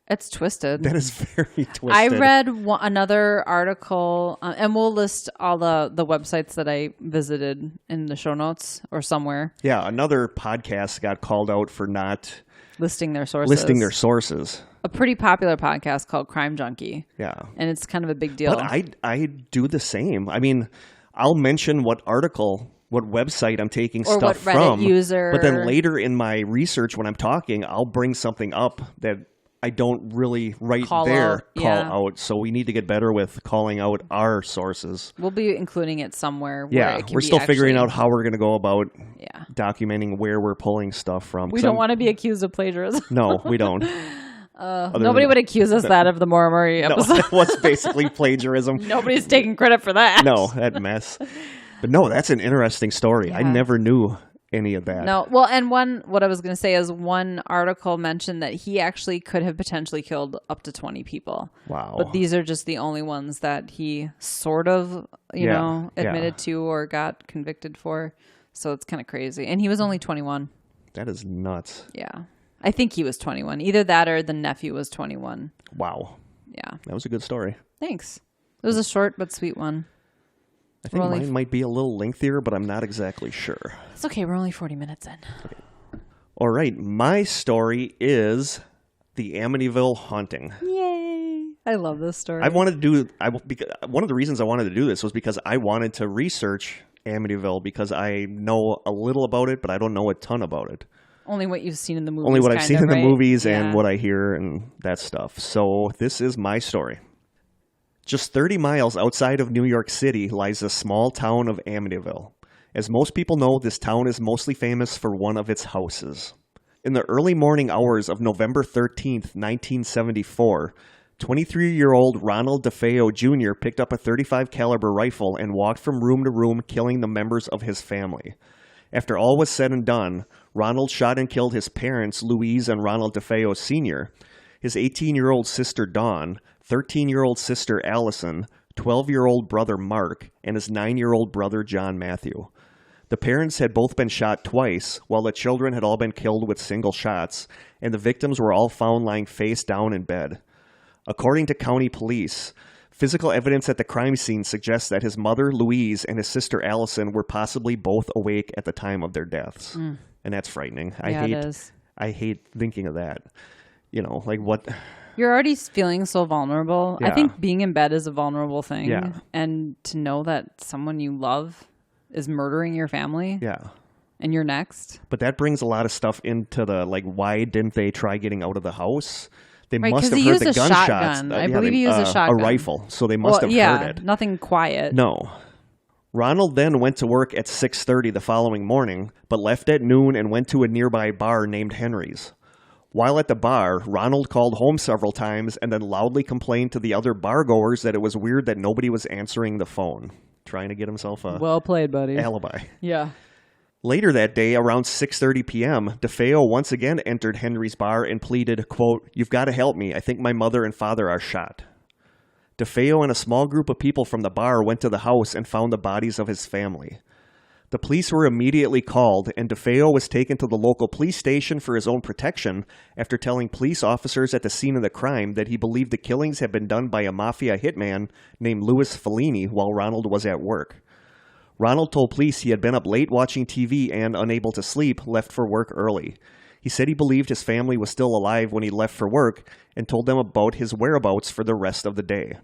It's twisted. That is very twisted. I read another article, and we'll list all the websites that I visited in the show notes or somewhere. Yeah, another podcast got called out for not listing their sources. A pretty popular podcast called Crime Junkie. Yeah. And it's kind of a big deal. But I do the same. I mean, I'll mention what website I'm taking or stuff what Reddit from. user. But then later in my research when I'm talking, I'll bring something up that I don't really call out. So we need to get better with calling out our sources. We'll be including it somewhere. Yeah, we're still figuring out how we're going to go about documenting where we're pulling stuff from. We don't want to be accused of plagiarism. No, we don't. Nobody would accuse us that of the Maura Murray episode. No, that was basically plagiarism. Nobody's taking credit for that. No, that mess. But no, that's an interesting story. Yeah. I never knew any of that. No, well, and what I was going to say is one article mentioned that he actually could have potentially killed up to 20 people. Wow. But these are just the only ones that he sort of, admitted to or got convicted for. So it's kind of crazy. And he was only 21. That is nuts. Yeah. I think he was 21. Either that or the nephew was 21. Wow. Yeah. That was a good story. Thanks. It was a short but sweet one. I think mine might be a little lengthier, but I'm not exactly sure. It's okay. We're only 40 minutes in. Okay. All right. My story is the Amityville haunting. Yay. I love this story. One of the reasons I wanted to do this was because I wanted to research Amityville because I know a little about it, but I don't know a ton about it. Only what you've seen in the movies. Only what I've seen in the movies and Yeah. what I hear and that stuff. So this is my story. Just 30 miles outside of New York City lies the small town of Amityville. As most people know, this town is mostly famous for one of its houses. In the early morning hours of November 13th, 1974, 23-year-old Ronald DeFeo Jr. picked up a .35 caliber rifle and walked from room to room, killing the members of his family. After all was said and done, Ronald shot and killed his parents, Louise and Ronald DeFeo Sr., his 18-year-old sister Dawn, 13-year-old sister Allison, 12-year-old brother Mark, and his 9-year-old brother John Matthew. The parents had both been shot twice, while the children had all been killed with single shots, and the victims were all found lying face down in bed. According to county police, physical evidence at the crime scene suggests that his mother, Louise, and his sister Allison were possibly both awake at the time of their deaths. And that's frightening. It is. I hate thinking of that. You know, like what... You're already feeling so vulnerable. Yeah. I think being in bed is a vulnerable thing. Yeah. And to know that someone you love is murdering your family. Yeah. And you're next. But that brings a lot of stuff into the, like, why didn't they try getting out of the house? They Right, must 'cause have he heard used the a gunshots. shotgun. I believe he used a shotgun. A rifle. So they must have heard it. Nothing quiet. No. Ronald then went to work at 6:30 the following morning, but left at noon and went to a nearby bar named Henry's. While at the bar, Ronald called home several times and then loudly complained to the other bargoers that it was weird that nobody was answering the phone. trying to get himself a Well played, buddy. alibi. Yeah. Later that day, around 6:30 p.m., DeFeo once again entered Henry's bar and pleaded, quote, "You've got to help me. I think my mother and father are shot." DeFeo and a small group of people from the bar went to the house and found the bodies of his family. The police were immediately called, and DeFeo was taken to the local police station for his own protection after telling police officers at the scene of the crime that he believed the killings had been done by a mafia hitman named Louis Fellini while Ronald was at work. Ronald told police he had been up late watching TV and, unable to sleep, left for work early. He said he believed his family was still alive when he left for work and told them about his whereabouts for the rest of the day.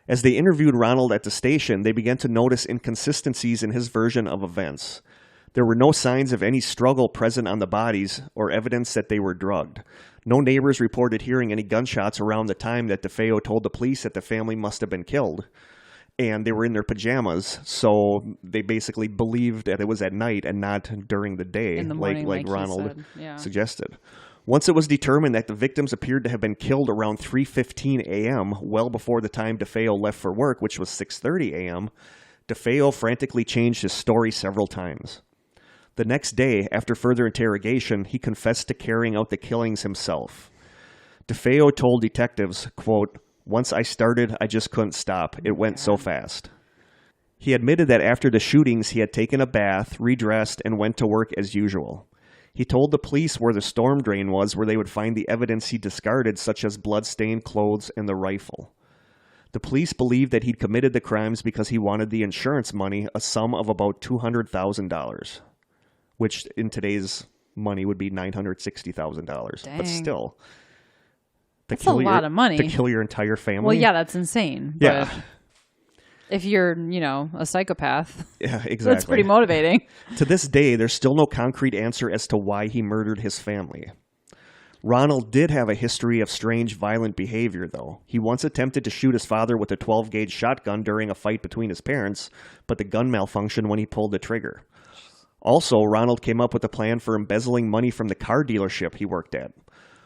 As they interviewed Ronald at the station, they began to notice inconsistencies in his version of events. There were no signs of any struggle present on the bodies or evidence that they were drugged. No neighbors reported hearing any gunshots around the time that DeFeo told the police that the family must have been killed. And they were in their pajamas, so they basically believed that it was at night and not during the day, In the morning, like he Ronald said. Yeah. suggested. Once it was determined that the victims appeared to have been killed around 3:15 a.m., well before the time DeFeo left for work, which was 6:30 a.m., DeFeo frantically changed his story several times. The next day, after further interrogation, he confessed to carrying out the killings himself. DeFeo told detectives, quote, "Once I started, I just couldn't stop. It went so fast." He admitted that after the shootings, he had taken a bath, redressed, and went to work as usual. He told the police where the storm drain was, where they would find the evidence he discarded, such as blood-stained clothes and the rifle. The police believed that he'd committed the crimes because he wanted the insurance money, a sum of about $200,000, which in today's money would be $960,000. But still, that's a lot of money to kill your entire family. Well, yeah, that's insane. Yeah. But if you're, a psychopath, yeah, exactly. that's pretty motivating. To this day, there's still no concrete answer as to why he murdered his family. Ronald did have a history of strange, violent behavior, though. He once attempted to shoot his father with a 12-gauge shotgun during a fight between his parents, but the gun malfunctioned when he pulled the trigger. Also, Ronald came up with a plan for embezzling money from the car dealership he worked at.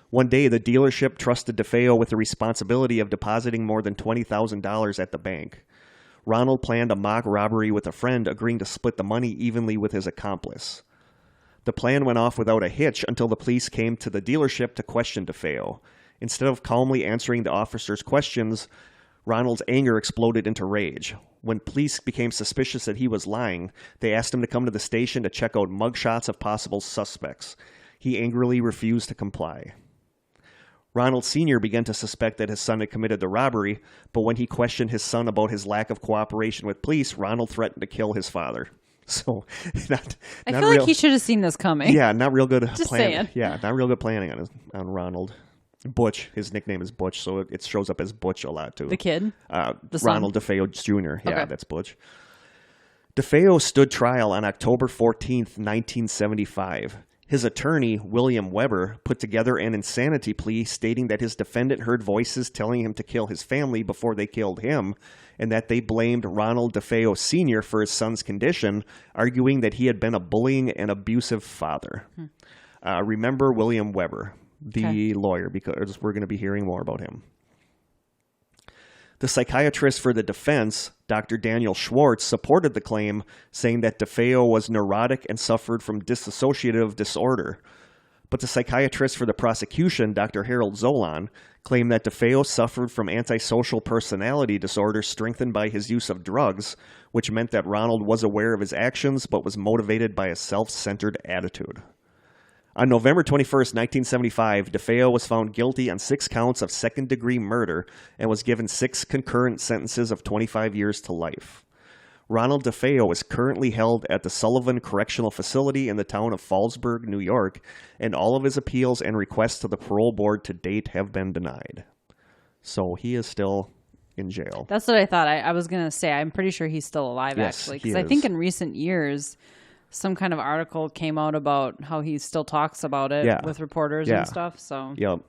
One day, the dealership trusted DeFeo with the responsibility of depositing more than $20,000 at the bank. Ronald planned a mock robbery with a friend, agreeing to split the money evenly with his accomplice. The plan went off without a hitch until the police came to the dealership to question DeFeo. Instead of calmly answering the officers' questions, Ronald's anger exploded into rage. When police became suspicious that he was lying, they asked him to come to the station to check out mugshots of possible suspects. He angrily refused to comply. Ronald Sr. began to suspect that his son had committed the robbery, but when he questioned his son about his lack of cooperation with police, Ronald threatened to kill his father. So, I feel like he should have seen this coming. Yeah, not real good Just planning. saying. Yeah, not real good planning on Ronald. Butch, his nickname is Butch, so it shows up as Butch a lot too. The kid? The son? Ronald DeFeo Jr. Yeah, Okay. that's Butch. DeFeo stood trial on October 14th, 1975. His attorney, William Weber, put together an insanity plea stating that his defendant heard voices telling him to kill his family before they killed him, and that they blamed Ronald DeFeo Sr. for his son's condition, arguing that he had been a bullying and abusive father. Remember William Weber, the lawyer, because we're going to be hearing more about him. The psychiatrist for the defense, Dr. Daniel Schwartz, supported the claim, saying that DeFeo was neurotic and suffered from dissociative disorder. But the psychiatrist for the prosecution, Dr. Harold Zolan, claimed that DeFeo suffered from antisocial personality disorder strengthened by his use of drugs, which meant that Ronald was aware of his actions but was motivated by a self-centered attitude. On November 21st, 1975, DeFeo was found guilty on 6 counts of second-degree murder and was given 6 concurrent sentences of 25 years to life. Ronald DeFeo is currently held at the Sullivan Correctional Facility in the town of Fallsburg, New York, and all of his appeals and requests to the parole board to date have been denied. So he is still in jail. That's what I thought. I was going to say, I'm pretty sure he's still alive, Yes, actually. he Because I is. think in recent years, some kind of article came out about how he still talks about it with reporters and stuff. So Yep.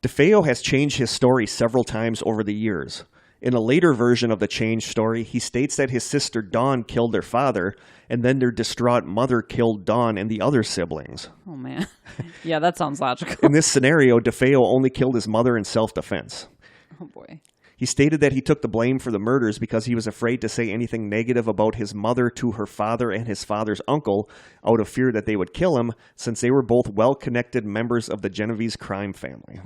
DeFeo has changed his story several times over the years. In a later version of the changed story, he states that his sister Dawn killed their father, and then their distraught mother killed Dawn and the other siblings. Oh, man. Yeah, that sounds logical. In this scenario, DeFeo only killed his mother in self-defense. Oh, boy. He stated that he took the blame for the murders because he was afraid to say anything negative about his mother to her father and his father's uncle out of fear that they would kill him, since they were both well-connected members of the Genovese crime family.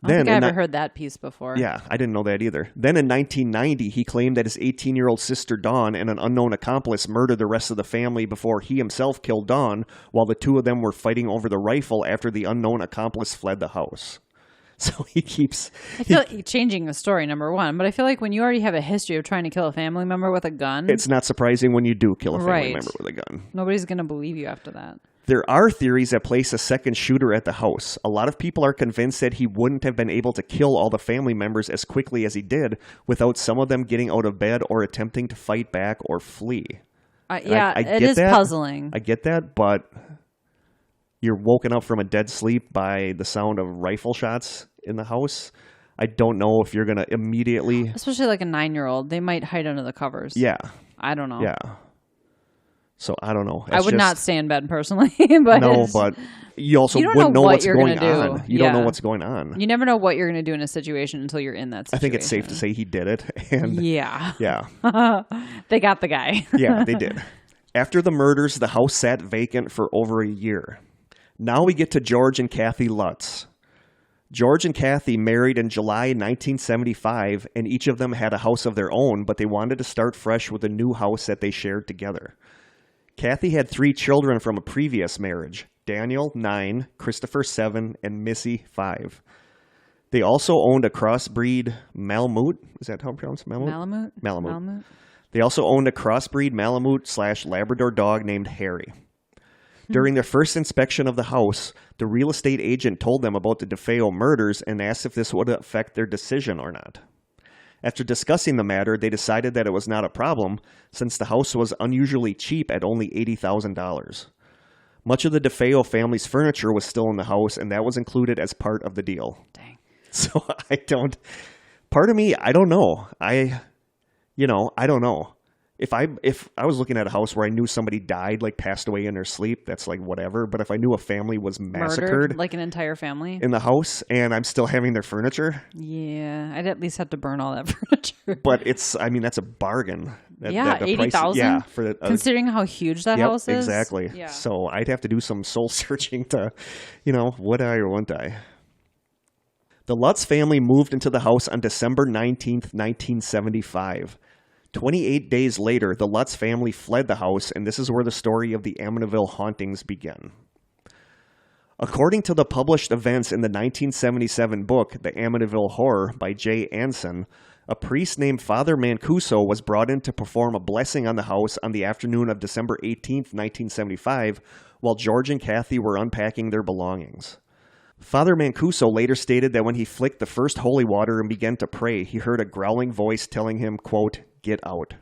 I don't think I ever heard that piece before. Yeah, I didn't know that either. Then in 1990, he claimed that his 18-year-old sister Dawn and an unknown accomplice murdered the rest of the family before he himself killed Dawn, while the two of them were fighting over the rifle after the unknown accomplice fled the house. So he keeps... I feel like changing the story, number one, but I feel like when you already have a history of trying to kill a family member with a gun... It's not surprising when you do kill a family member with a gun. Nobody's going to believe you after that. There are theories that place a second shooter at the house. A lot of people are convinced that he wouldn't have been able to kill all the family members as quickly as he did without some of them getting out of bed or attempting to fight back or flee. It is puzzling. I get that, but you're woken up from a dead sleep by the sound of rifle shots in the house. I don't know if you're going to immediately... Especially like a 9-year-old. They might hide under the covers. Yeah. I don't know. Yeah. So I don't know. I would not stay in bed personally. But no, but you also wouldn't know what's going on. You don't know what's going on. You never know what you're going to do in a situation until you're in that situation. I think it's safe to say he did it. And yeah. Yeah. They got the guy. Yeah, they did. After the murders, the house sat vacant for over a year. Now we get to George and Kathy Lutz. George and Kathy married in July 1975, and each of them had a house of their own, but they wanted to start fresh with a new house that they shared together. Kathy had 3 children from a previous marriage: Daniel, 9, Christopher, 7, and Missy, 5. They also owned a crossbreed Malamute. Is that how it's pronounced? Malamute? Malamute. They also owned a crossbreed Malamute/Labrador dog named Harry. During their first inspection of the house, the real estate agent told them about the DeFeo murders and asked if this would affect their decision or not. After discussing the matter, they decided that it was not a problem, since the house was unusually cheap at only $80,000. Much of the DeFeo family's furniture was still in the house, and that was included as part of the deal. Dang. So part of me, I don't know. I don't know. If I was looking at a house where I knew somebody died, like passed away in their sleep, that's like whatever. But if I knew a family was massacred, murdered, like an entire family in the house, and I'm still having their furniture, yeah, I'd at least have to burn all that furniture. But that's a bargain. $80,000. Yeah, considering how huge that house is. Exactly. Yeah. So I'd have to do some soul searching to, would I or wouldn't I? The Lutz family moved into the house on December 19th, 1975. 28 days later, the Lutz family fled the house, and this is where the story of the Amityville hauntings begin. According to the published events in the 1977 book, The Amityville Horror by Jay Anson, a priest named Father Mancuso was brought in to perform a blessing on the house on the afternoon of December 18th, 1975, while George and Kathy were unpacking their belongings. Father Mancuso later stated that when he flicked the first holy water and began to pray, he heard a growling voice telling him, quote, "Get out."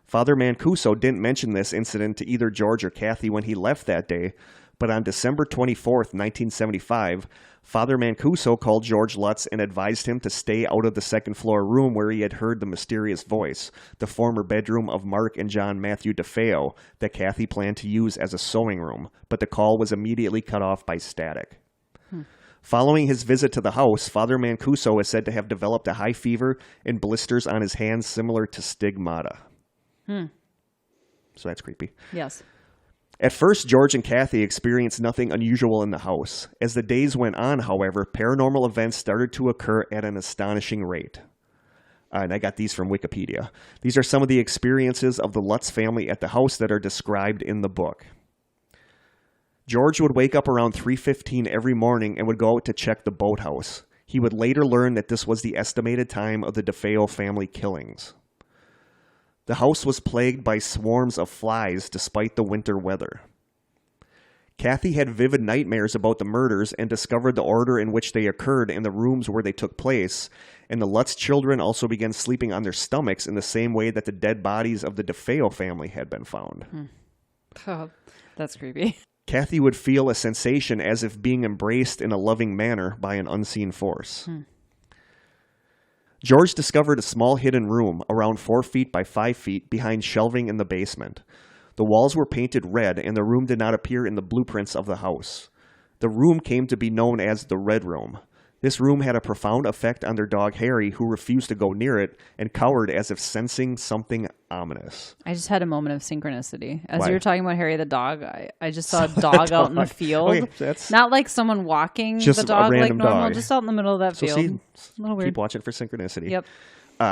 Father Mancuso didn't mention this incident to either George or Kathy when he left that day, but on December 24th, 1975, Father Mancuso called George Lutz and advised him to stay out of the second-floor room where he had heard the mysterious voice, the former bedroom of Mark and John Matthew DeFeo that Kathy planned to use as a sewing room, but the call was immediately cut off by static. Following his visit to the house, Father Mancuso is said to have developed a high fever and blisters on his hands similar to stigmata. So that's creepy. Yes. At first, George and Kathy experienced nothing unusual in the house. As the days went on, however, paranormal events started to occur at an astonishing rate. And I got these from Wikipedia. These are some of the experiences of the Lutz family at the house that are described in the book. George would wake up around 3:15 every morning and would go out to check the boathouse. He would later learn that this was the estimated time of the DeFeo family killings. The house was plagued by swarms of flies despite the winter weather. Kathy had vivid nightmares about the murders and discovered the order in which they occurred in the rooms where they took place, and the Lutz children also began sleeping on their stomachs in the same way that the dead bodies of the DeFeo family had been found. Oh, that's creepy. Kathy would feel a sensation as if being embraced in a loving manner by an unseen force. George discovered a small hidden room around 4 feet by 5 feet behind shelving in the basement. The walls were painted red, and the room did not appear in the blueprints of the house. The room came to be known as the Red Room. This room had a profound effect on their dog Harry, who refused to go near it and cowered as if sensing something ominous. I just had a moment of synchronicity. As Why? you were talking about Harry the dog, I just saw a dog out in the field. Okay, that's not like someone walking just the dog a random like normal, dog. just out in the middle of that field. See, a little weird. keep watching for synchronicity. Yep.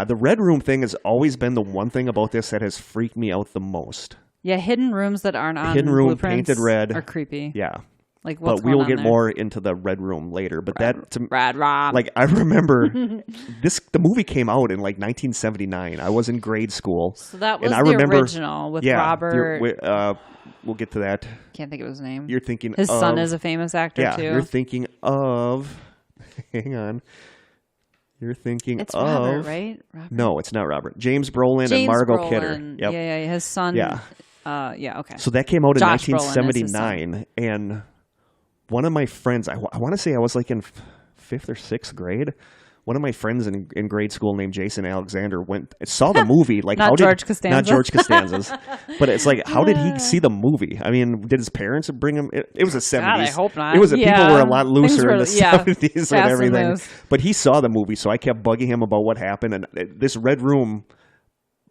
The red room thing has always been the one thing about this that has freaked me out the most. Yeah, hidden rooms that aren't on Hidden room, blueprints painted red. are creepy. Yeah. Like what's But we going will on get there? more into the red room later. But Rad Rob. like, I remember the movie came out in like 1979. I was in grade school. So that was and I the remember, original with Robert. We'll get to that. Can't think of his name. You're thinking his of, son is a famous actor too. You're thinking of. Hang on. You're thinking it's of. Robert, right? Robert? No, it's not Robert. James Brolin and Margot Kidder. Yep. Yeah, his son. Yeah. Okay. So that came out in Josh Brolin is his 1979, and one of my friends, I want to say I was like in 5th or 6th grade. One of my friends in grade school named Jason Alexander saw the movie. Like, not George Costanza. Not George Costanza's. But it's like, how did he see the movie? I mean, did his parents bring him? It was the 70s. God, I hope not. It was people were a lot looser in the 70s with fast everything. moves. But he saw the movie, so I kept bugging him about what happened. And this red room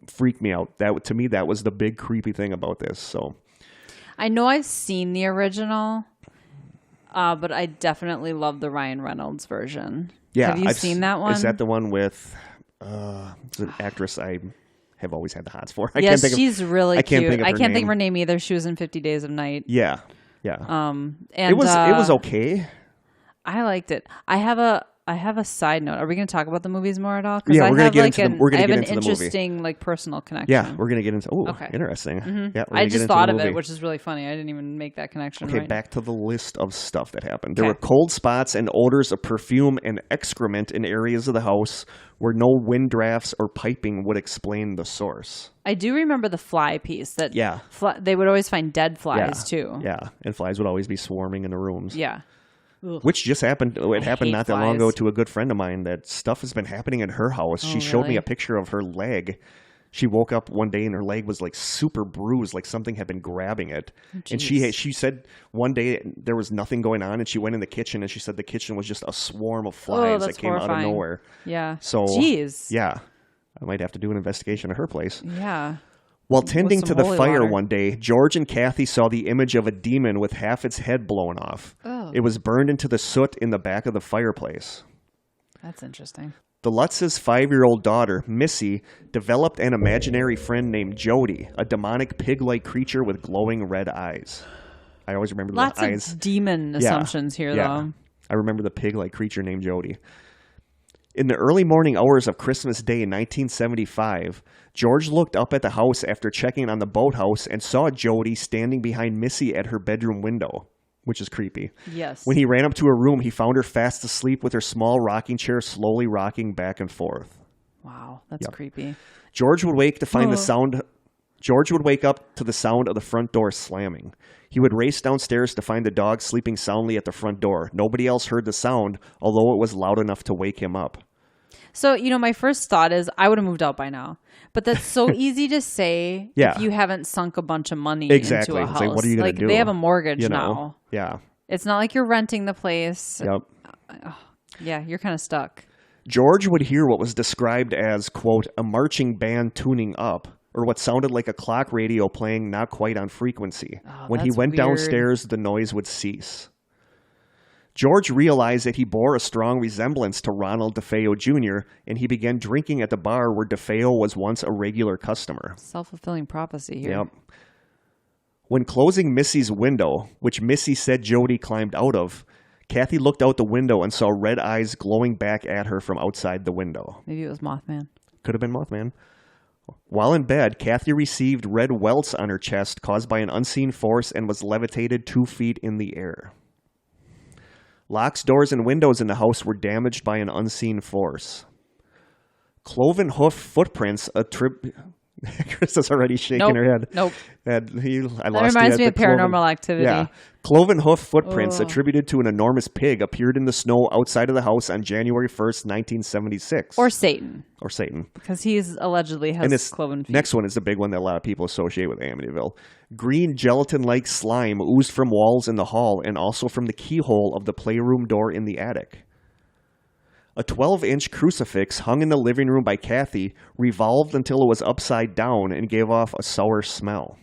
freaked me out. To me, that was the big creepy thing about this. So I know I've seen the original, but I definitely love the Ryan Reynolds version. yeah, have you seen that one? Is that the one with it's an actress I have always had the hots for? Yes, she's really I can't cute. think of I her can't think name. of her name either. She was in 50 Days of Night. Yeah. And it was okay. I liked it. I have a side note. Are we going to talk about the movies more at all? Yeah, we're going to get like into the movie. I have an interesting like personal connection. Yeah, we're going to get into. Oh, Okay. interesting. Mm-hmm. Yeah, I just thought of it, which is really funny. I didn't even make that connection. Okay, right back to the list of stuff that happened. There Okay. were cold spots and odors of perfume and excrement in areas of the house where no wind drafts or piping would explain the source. I do remember the fly piece. That Yeah. they would always find dead flies too. Yeah, and flies would always be swarming in the rooms. Yeah. Which just happened. It happened hate not that long ago flies. to a good friend of mine. That stuff has been happening in her house. She showed me really? a picture of her leg. She woke up one day and her leg was like super bruised, like something had been grabbing it. And she said one day there was nothing going on, and she went in the kitchen and she said the kitchen was just a swarm of flies that that's came out of horrifying. nowhere. Yeah. So Jeez. yeah, I might have to do an investigation at her place. Yeah. While tending some to the holy fire water. one day, George and Kathy saw the image of a demon with half its head blown off. Oh. It was burned into the soot in the back of the fireplace. That's interesting. The Lutz's 5-year-old daughter, Missy, developed an imaginary friend named Jody, a demonic pig-like creature with glowing red eyes. I always remember Lots the eyes. of demon assumptions here, though. I remember the pig-like creature named Jody. In the early morning hours of Christmas Day in 1975, George looked up at the house after checking on the boathouse and saw Jody standing behind Missy at her bedroom window, which is creepy. Yes. When he ran up to her room, he found her fast asleep with her small rocking chair slowly rocking back and forth. Wow, that's creepy. George would wake George would wake up to the sound of the front door slamming. He would race downstairs to find the dog sleeping soundly at the front door. Nobody else heard the sound, although it was loud enough to wake him up. So, my first thought is I would have moved out by now. But that's so easy to say if you haven't sunk a bunch of money into a house. It's like, what are you going to do? They have a mortgage now. Yeah. It's not like you're renting the place. Yep. Yeah, you're kind of stuck. George would hear what was described as, quote, a marching band tuning up, or what sounded like a clock radio playing not quite on frequency. When he that's went weird. downstairs, the noise would cease. George realized that he bore a strong resemblance to Ronald DeFeo Jr., and he began drinking at the bar where DeFeo was once a regular customer. Self-fulfilling prophecy here. Yep. When closing Missy's window, which Missy said Jody climbed out of, Kathy looked out the window and saw red eyes glowing back at her from outside the window. Maybe it was Mothman. Could have been Mothman. While in bed, Kathy received red welts on her chest caused by an unseen force and was levitated 2 feet in the air. Locks, doors, and windows in the house were damaged by an unseen force. Cloven hoof footprints Krista's already shaking her head. Nope. That reminds me of Paranormal Activity. Yeah. Cloven hoof footprints attributed to an enormous pig appeared in the snow outside of the house on January 1st, 1976. Or Satan. Because he's allegedly has and this cloven feet. next one is the big one that a lot of people associate with Amityville. Green gelatin-like slime oozed from walls in the hall and also from the keyhole of the playroom door in the attic. A 12-inch crucifix hung in the living room by Kathy revolved until it was upside down and gave off a sour smell.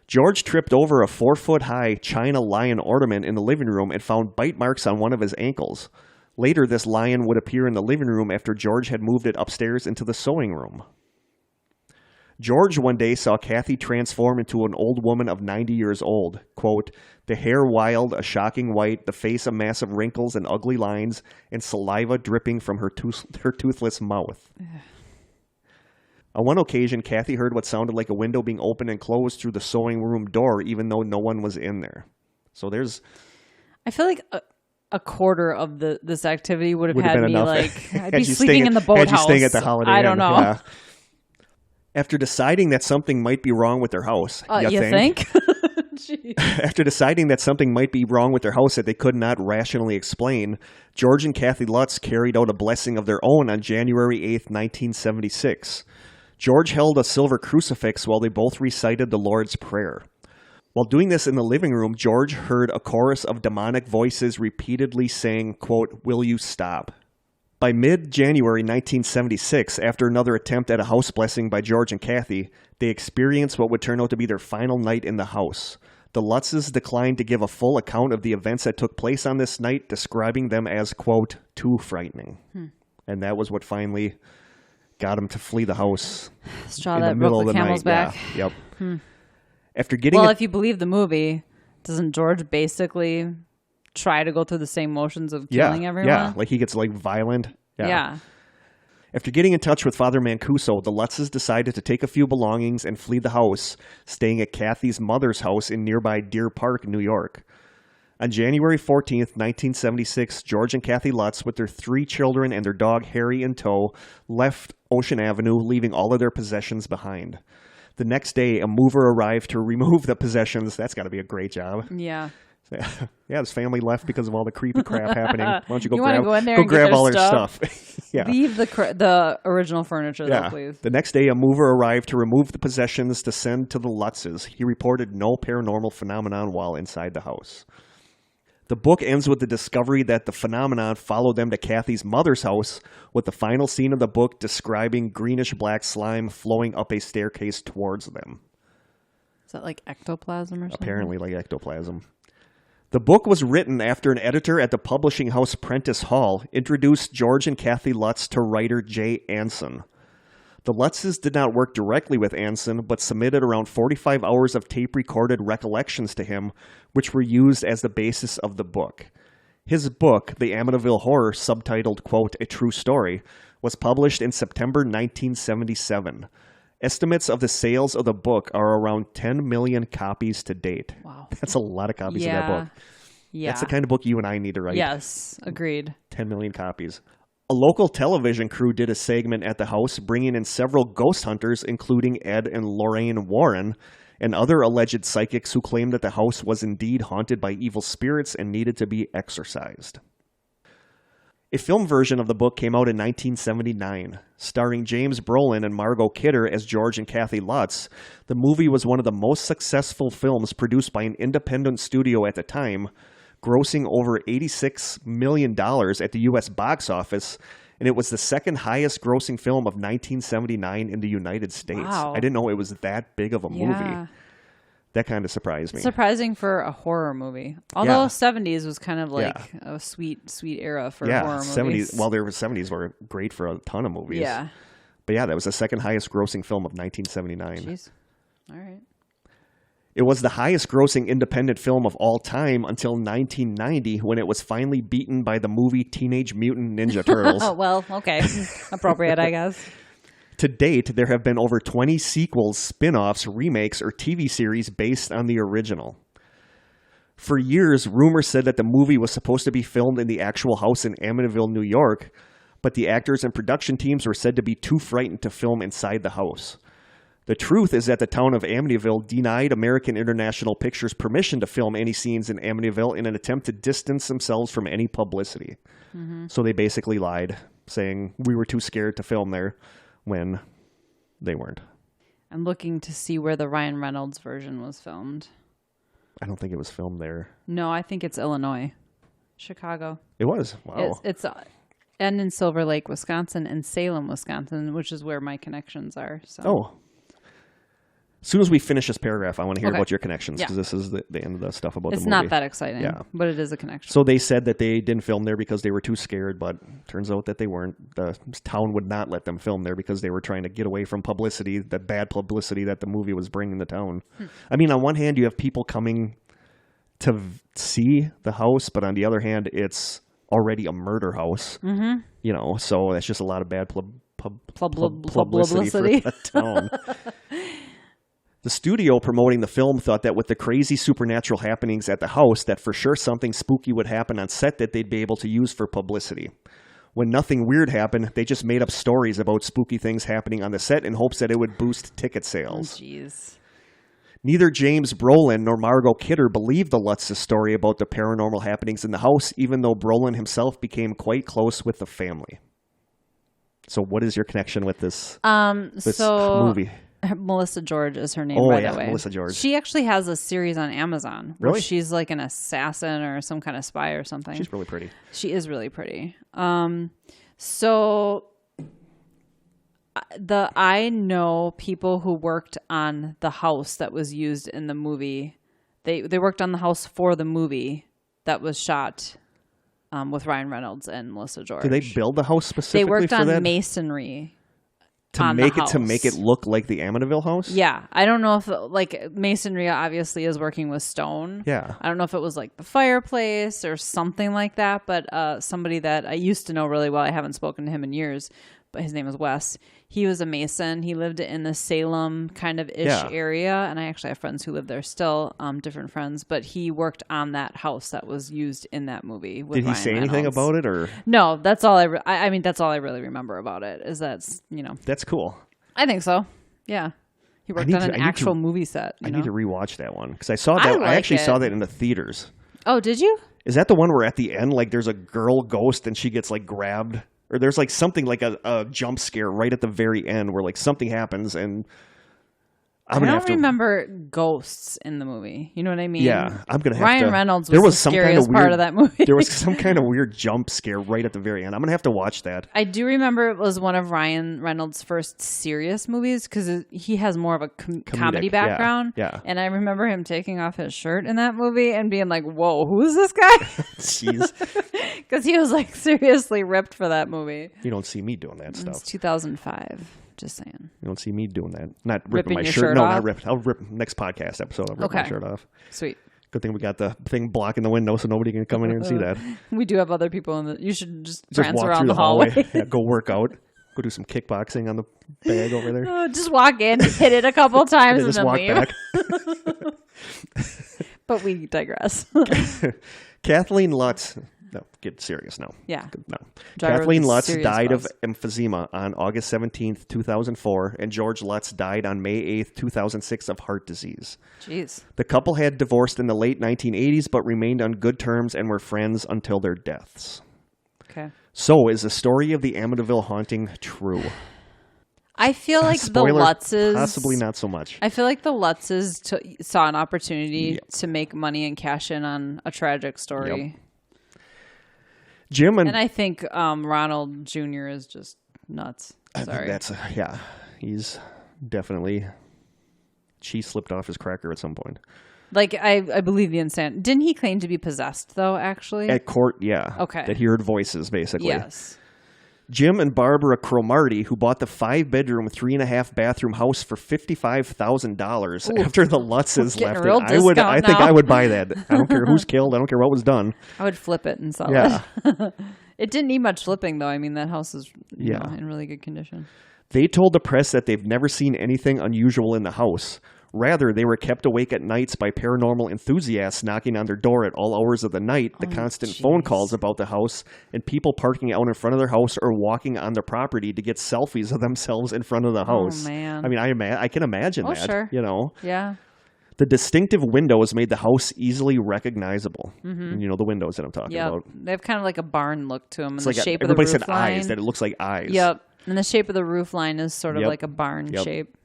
George tripped over a 4-foot-high China lion ornament in the living room and found bite marks on one of his ankles. Later, this lion would appear in the living room after George had moved it upstairs into the sewing room. George one day saw Kathy transform into an old woman of 90 years old. Quote, the hair wild, a shocking white, the face a mass of wrinkles and ugly lines, and saliva dripping from her toothless mouth. On one occasion, Kathy heard what sounded like a window being opened and closed through the sewing room door, even though no one was in there. So there's... I feel like a quarter of this activity would have been had me enough. like, I'd be sleeping in the boathouse. Had you staying at the Holiday Inn. I don't know. Yeah. After deciding that something might be wrong with their house, you think? After deciding that something might be wrong with their house that they could not rationally explain, George and Kathy Lutz carried out a blessing of their own on January 8th, 1976. George held a silver crucifix while they both recited the Lord's Prayer. While doing this in the living room, George heard a chorus of demonic voices repeatedly saying, quote, will you stop? By mid-January 1976, after another attempt at a house blessing by George and Kathy, they experienced what would turn out to be their final night in the house. The Lutzes declined to give a full account of the events that took place on this night, describing them as, quote, too frightening. And that was what finally got them to flee the house. Straw in that the middle broke of the the camel's night. back. Yeah. Yep. After getting Well, if you believe the movie, doesn't George basically try to go through the same motions of killing everyone? Yeah, like he gets like violent. Yeah. After getting in touch with Father Mancuso, the Lutzes decided to take a few belongings and flee the house, staying at Kathy's mother's house in nearby Deer Park, New York. On January 14th, 1976, George and Kathy Lutz, with their 3 children and their dog Harry in tow, left Ocean Avenue, leaving all of their possessions behind. The next day, a mover arrived to remove the possessions. That's got to be a great job. Yeah. Yeah, his family left because of all the creepy crap happening. Why don't you go go grab all their stuff? Yeah. Leave the original furniture, though, please. The next day, a mover arrived to remove the possessions to send to the Lutzes. He reported no paranormal phenomenon while inside the house. The book ends with the discovery that the phenomenon followed them to Kathy's mother's house, with the final scene of the book describing greenish-black slime flowing up a staircase towards them. Is that like ectoplasm or something? Apparently like ectoplasm. The book was written after an editor at the publishing house Prentice Hall introduced George and Kathy Lutz to writer Jay Anson. The Lutzes did not work directly with Anson, but submitted around 45 hours of tape-recorded recollections to him, which were used as the basis of the book. His book, The Amityville Horror, subtitled, quote, A True Story, was published in September 1977. Estimates of the sales of the book are around 10 million copies to date. Wow. That's a lot of copies of that book. Yeah. That's the kind of book you and I need to write. Yes, agreed. 10 million copies. A local television crew did a segment at the house, bringing in several ghost hunters, including Ed and Lorraine Warren, and other alleged psychics who claimed that the house was indeed haunted by evil spirits and needed to be exorcised. A film version of the book came out in 1979. Starring James Brolin and Margot Kidder as George and Kathy Lutz, the movie was one of the most successful films produced by an independent studio at the time, grossing over $86 million at the U.S. box office, and it was the second highest grossing film of 1979 in the United States. Wow. I didn't know it was that big of a movie. That kind of surprised me. Surprising for a horror movie. Although 70s was kind of like a sweet era for horror movies. 70s. Well, the 70s were great for a ton of movies. Yeah. But yeah, that was the second highest grossing film of 1979. Jeez. All right. It was the highest grossing independent film of all time until 1990, when it was finally beaten by the movie Teenage Mutant Ninja Turtles. Oh, well, okay. Appropriate, I guess. To date, there have been over 20 sequels, spin-offs, remakes, or TV series based on the original. For years, rumors said that the movie was supposed to be filmed in the actual house in Amityville, New York, but the actors and production teams were said to be too frightened to film inside the house. The truth is that the town of Amityville denied American International Pictures permission to film any scenes in Amityville in an attempt to distance themselves from any publicity. Mm-hmm. So they basically lied, saying we were too scared to film there, when they weren't. I'm looking to see where the Ryan Reynolds version was filmed. I don't think it was filmed there. No, I think it's Illinois. Chicago. It was. Wow. It's and in Silver Lake, Wisconsin, and Salem, Wisconsin, which is where my connections are. So. Oh. As soon as we finish this paragraph, I want to hear Okay. about your connections because Yeah. this is the end of the stuff about the It's movie. not that exciting, Yeah. but it is a connection. So they said that they didn't film there because they were too scared, but turns out that they weren't. The town would not let them film there because they were trying to get away from publicity, the bad publicity that the movie was bringing to town. I mean, on one hand, you have people coming to see the house, but on the other hand, it's already a murder house. Mm-hmm. You know, so that's just a lot of bad publicity for the town. The studio promoting the film thought that with the crazy supernatural happenings at the house, that for sure something spooky would happen on set that they'd be able to use for publicity. When nothing weird happened, they just made up stories about spooky things happening on the set in hopes that it would boost ticket sales. Jeez. Neither James Brolin nor Margot Kidder believed the Lutz's story about the paranormal happenings in the house, even though Brolin himself became quite close with the family. So what is your connection with this movie? Melissa George is her name, Oh, by yeah, the way. Melissa George. She actually has a series on Amazon. Where Really? she's like an assassin or some kind of spy or something. She's really pretty. She is really pretty. So I know people who worked on the house that was used in the movie. They worked on the house for the movie that was shot with Ryan Reynolds and Melissa George. Did they build the house specifically They worked for on that? masonry. To make it look like the Amityville house? Yeah. I don't know if like masonry obviously is working with stone. Yeah. I don't know if it was like the fireplace or something like that, but somebody that I used to know really well, I haven't spoken to him in years, but his name is Wes. He was a mason. He lived in the Salem kind of ish area, and I actually have friends who live there still, different friends, but he worked on that house that was used in that movie with Did he Ryan say anything Reynolds. about it, or? No, that's all I mean, that's all I really remember about it is that's, That's cool. I think so. Yeah. He worked on an actual movie set. I need to rewatch that one because I saw that. I actually saw that in the theaters. Oh, did you? Is that the one where at the end, like, there's a girl ghost and she gets like grabbed, or there's like something like a jump scare right at the very end where like something happens and I don't remember ghosts in the movie. You know what I mean? Yeah, I'm gonna have Ryan to. Reynolds was there was the some scariest kind of weird, part of that movie. There was some kind of weird jump scare right at the very end. I'm gonna have to watch that. I do remember it was one of Ryan Reynolds' first serious movies because he has more of a comedy background. Yeah. And I remember him taking off his shirt in that movie and being like, "Whoa, who is this guy?" Jeez, because he was like seriously ripped for that movie. you don't see me doing that stuff. It's 2005. Just saying. You don't see me doing that. Not ripping my your shirt. shirt No, off? not ripped. I'll rip next podcast episode. I'll rip my shirt off. Sweet. Good thing we got the thing blocking the window so nobody can come in here and see that. We do have other people in the. You should just Just prance walk around through the hallway. Yeah, go work out. Go do some kickboxing on the bag over there. Just walk in, hit it a couple times, and Just then walk leave. back. But we digress. Kathleen Lutz. No, get serious now. Yeah. No. Driver Kathleen with Lutz serious died buzz. of emphysema on August 17th, 2004, and George Lutz died on May 8th, 2006 of heart disease. Jeez. The couple had divorced in the late 1980s but remained on good terms and were friends until their deaths. Okay. So, is the story of the Amityville haunting true? I feel like Spoiler, the Lutzes. possibly not so much. I feel like the Lutzes saw an opportunity to make money and cash in on a tragic story. Yep. Jim And I think Ronald Jr. is just nuts. Sorry. He's definitely. She slipped off his cracker at some point. Like, I believe the insane. Didn't he claim to be possessed, though, actually? At court, yeah. Okay. That he heard voices, basically. Yes. Jim and Barbara Cromartie, who bought the 5-bedroom, 3.5-bathroom house for $55,000 after the Lutzes Getting left a real it. I think now. I would buy that. I don't care who's killed. I don't care what was done. I would flip it and sell Yeah. it. It didn't need much flipping, though. I mean, that house is you know, in really good condition. They told the press that they've never seen anything unusual in the house. Rather, they were kept awake at nights by paranormal enthusiasts knocking on their door at all hours of the night, the constant phone calls about the house, and people parking out in front of their house or walking on their property to get selfies of themselves in front of the house. Oh, man. I mean, I can imagine that. Sure. You know? Yeah. The distinctive windows made the house easily recognizable. Mm-hmm. You know, the windows that I'm talking about. They have kind of like a barn look to them. It's And like the shape of the everybody roof said line. eyes, that it looks like eyes. Yep. And the shape of the roof line is sort of like a barn shape.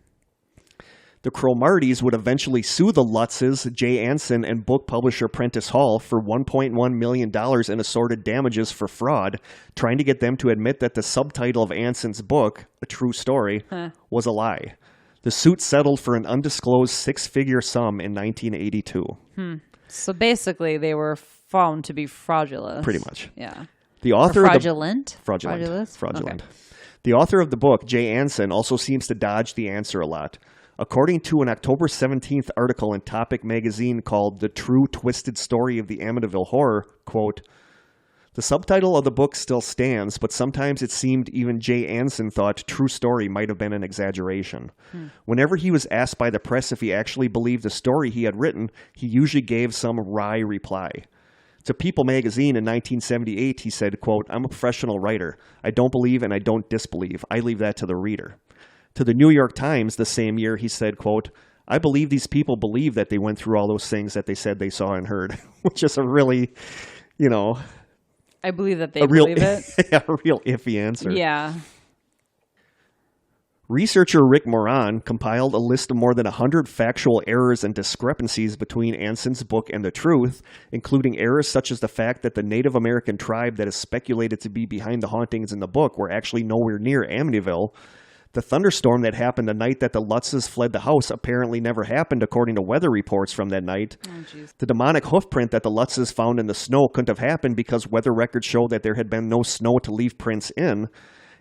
The Cromarties would eventually sue the Lutzes, Jay Anson, and book publisher Prentice Hall for $1.1 million in assorted damages for fraud, trying to get them to admit that the subtitle of Anson's book, A True Story, was a lie. The suit settled for an undisclosed six-figure sum in 1982. So basically, they were found to be fraudulent. Pretty much. Yeah. The author fraudulent? Fraudulent. Okay. The author of the book, Jay Anson, also seems to dodge the answer a lot. According to an October 17th article in Topic magazine called The True Twisted Story of the Amityville Horror, quote, "The subtitle of the book still stands, but sometimes it seemed even Jay Anson thought True Story might have been an exaggeration. Whenever he was asked by the press if he actually believed the story he had written, he usually gave some wry reply. To People magazine in 1978, he said, quote, 'I'm a professional writer. I don't believe and I don't disbelieve. I leave that to the reader.' To the New York Times the same year, he said, quote, 'I believe these people believe that they went through all those things that they said they saw and heard,' which is a really, I believe that they believe it. yeah, a real iffy answer. Yeah. Researcher Rick Moran compiled a list of more than 100 factual errors and discrepancies between Anson's book and the truth, including errors such as the fact that the Native American tribe that is speculated to be behind the hauntings in the book were actually nowhere near Amityville. The thunderstorm that happened the night that the Lutzes fled the house apparently never happened, according to weather reports from that night. The demonic hoofprint that the Lutzes found in the snow couldn't have happened because weather records show that there had been no snow to leave prints in.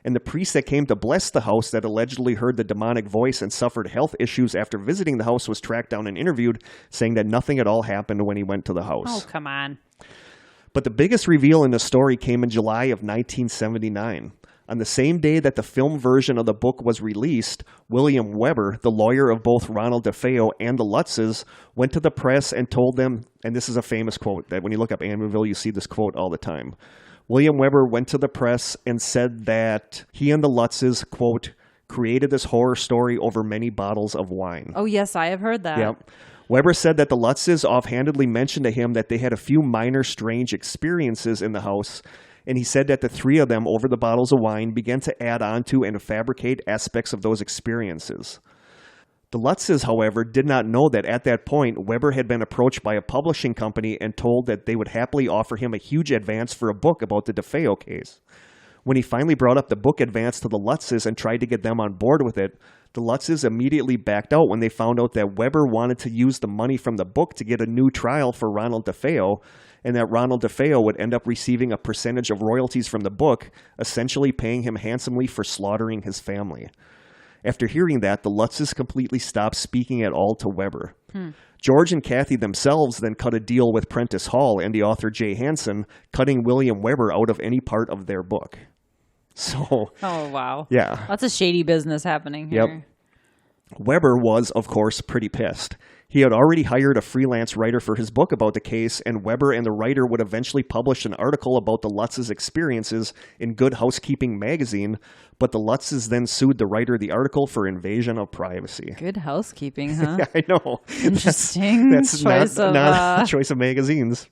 And the priest that came to bless the house that allegedly heard the demonic voice and suffered health issues after visiting the house was tracked down and interviewed, saying that nothing at all happened when he went to the house. Oh, come on. But the biggest reveal in the story came in July of 1979. On the same day that the film version of the book was released, William Weber, the lawyer of both Ronald DeFeo and the Lutzes, went to the press and told them, and this is a famous quote, that when you look up Amityville, you see this quote all the time. William Weber went to the press and said that he and the Lutzes, quote, created this horror story over many bottles of wine. Oh, yes, I have heard that. Yep. Weber said that the Lutzes offhandedly mentioned to him that they had a few minor strange experiences in the house, and he said that the three of them, over the bottles of wine, began to add on to and fabricate aspects of those experiences. The Lutzes, however, did not know that at that point, Weber had been approached by a publishing company and told that they would happily offer him a huge advance for a book about the DeFeo case. When he finally brought up the book advance to the Lutzes and tried to get them on board with it, the Lutzes immediately backed out when they found out that Weber wanted to use the money from the book to get a new trial for Ronald DeFeo, and that Ronald DeFeo would end up receiving a percentage of royalties from the book, essentially paying him handsomely for slaughtering his family. After hearing that, the Lutzes completely stopped speaking at all to Weber. George and Kathy themselves then cut a deal with Prentice Hall and the author Jay Hanson, cutting William Weber out of any part of their book. So, oh, wow. Yeah. Lots of shady business happening here. Yep. Weber was, of course, pretty pissed. He had already hired a freelance writer for his book about the case, and Weber and the writer would eventually publish an article about the Lutzes' experiences in Good Housekeeping magazine, but the Lutzes then sued the writer of the article for invasion of privacy. Good housekeeping, huh? Yeah, I know. Interesting That's choice not a choice of magazines.